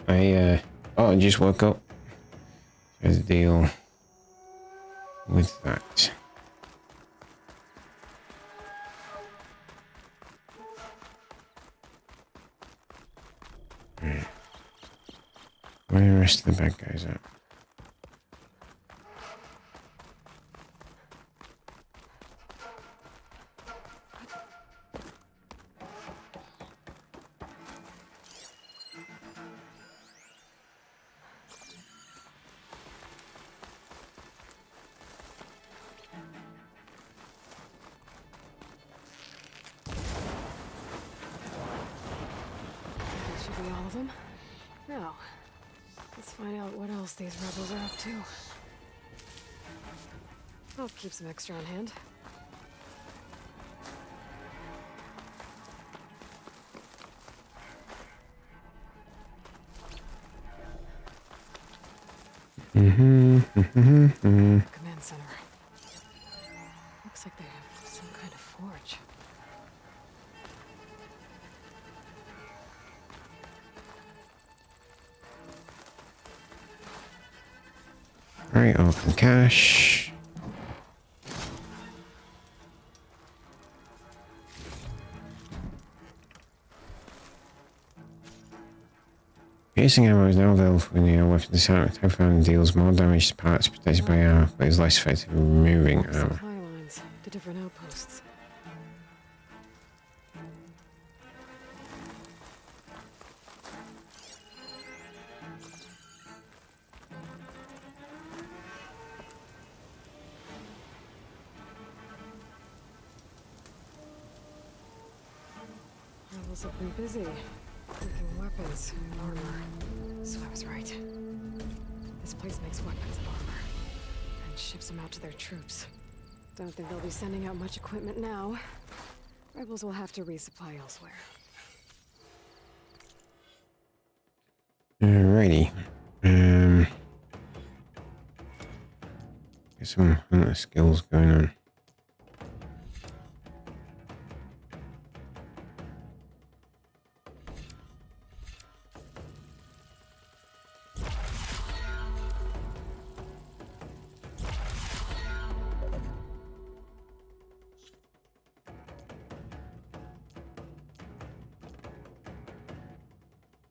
that. I just woke up. There's a deal with that. Right. Where are the rest of the bad guys at?
That should be all of them. Now, let's find out what else these rebels are up to. I'll keep some extra on hand. Command center. Looks like they have some kind of forge.
Right, open cache. Piercing ammo is now available for the weapon design. Type found deals more damage to parts protected by armor, but is less effective at removing armor.
Supply lines to different outposts. Rebels have been busy making weapons and armor. So I was right. This place makes weapons and armor and ships them out to their troops. Don't think they'll be sending out much equipment now. Rebels will have to resupply elsewhere.
Alrighty. Get some hunter skills going on.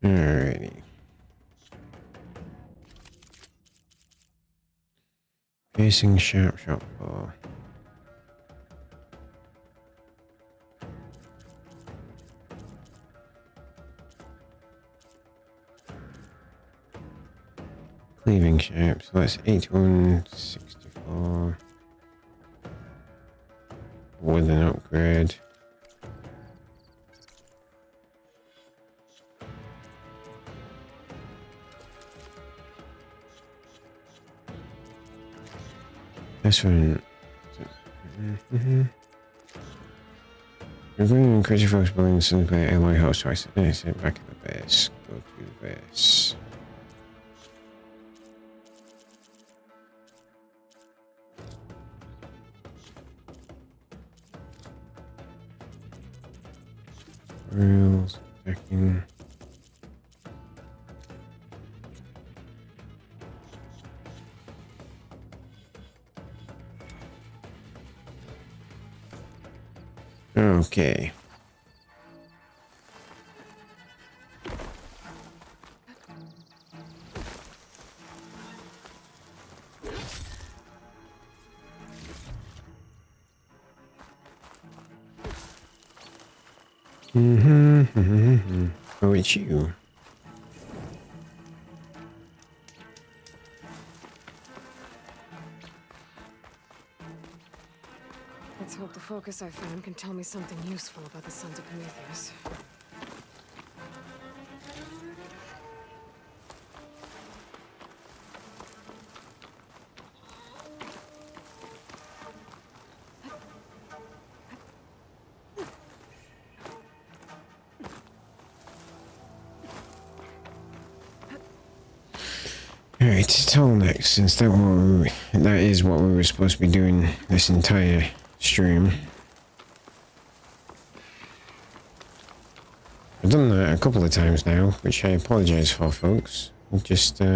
Alrighty. Piercing sharp shot bow. Cleaving sharp, so that's 8164 with an upgrade. This one. We're going to increase your focus building the by alloy host twice. Sit back at the base. Go to the base. Rules, attacking. Okay. Oh, it's you.
Let's hope the focus I found can tell me something useful about the Sons of Prometheus.
Alright, Tallnecks, since that is what we were supposed to be doing this entire stream. I done that a couple of times now, which I apologise for, folks. Just, So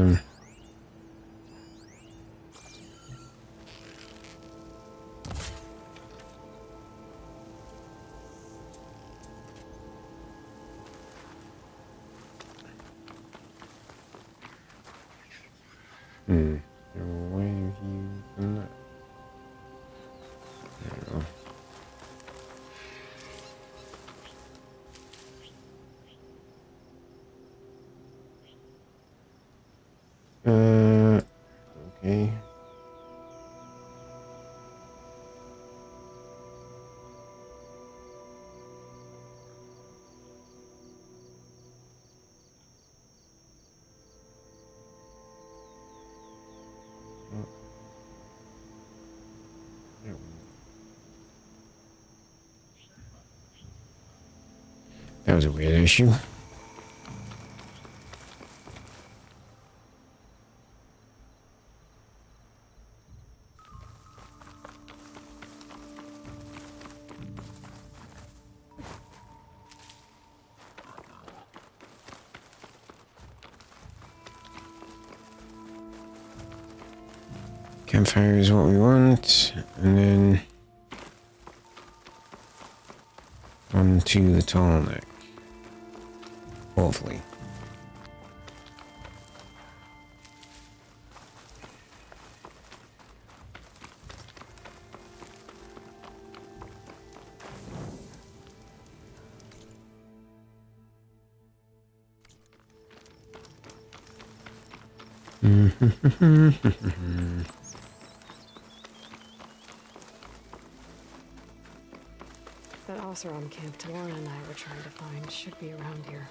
why have you done that? There we go. Okay. That was a weird issue. Campfire is what we want, and then on to the Tallneck. Hopefully.
That Oseram camp Talon and I were trying to find should be around here.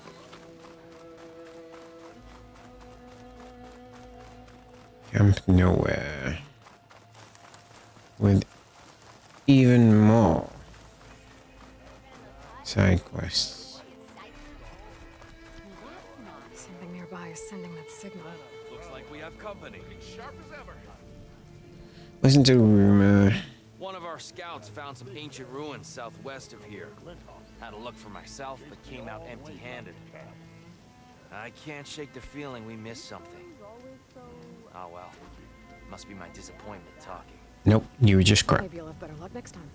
Camp Nowhere. With even more side quests.
Something nearby is sending that signal.
Looks like we have company. Sharp as ever.
Listen to a rumor.
One of our scouts found some ancient ruins southwest of here. Had a look for myself, but came out empty-handed. I can't shake the feeling we missed something. Oh well. Must be my disappointment talking.
Nope, you were just crap.
Maybe you'll have better luck next time.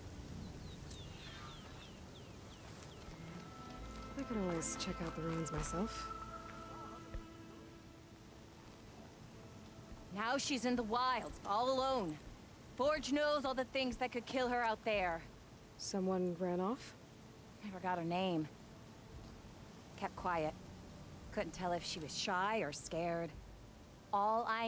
I could always check out the ruins myself.
Now she's in the wilds, all alone. Forge knows all the things that could kill her out there.
Someone ran off?
Never got her name. Kept quiet. Couldn't tell if she was shy or scared. All I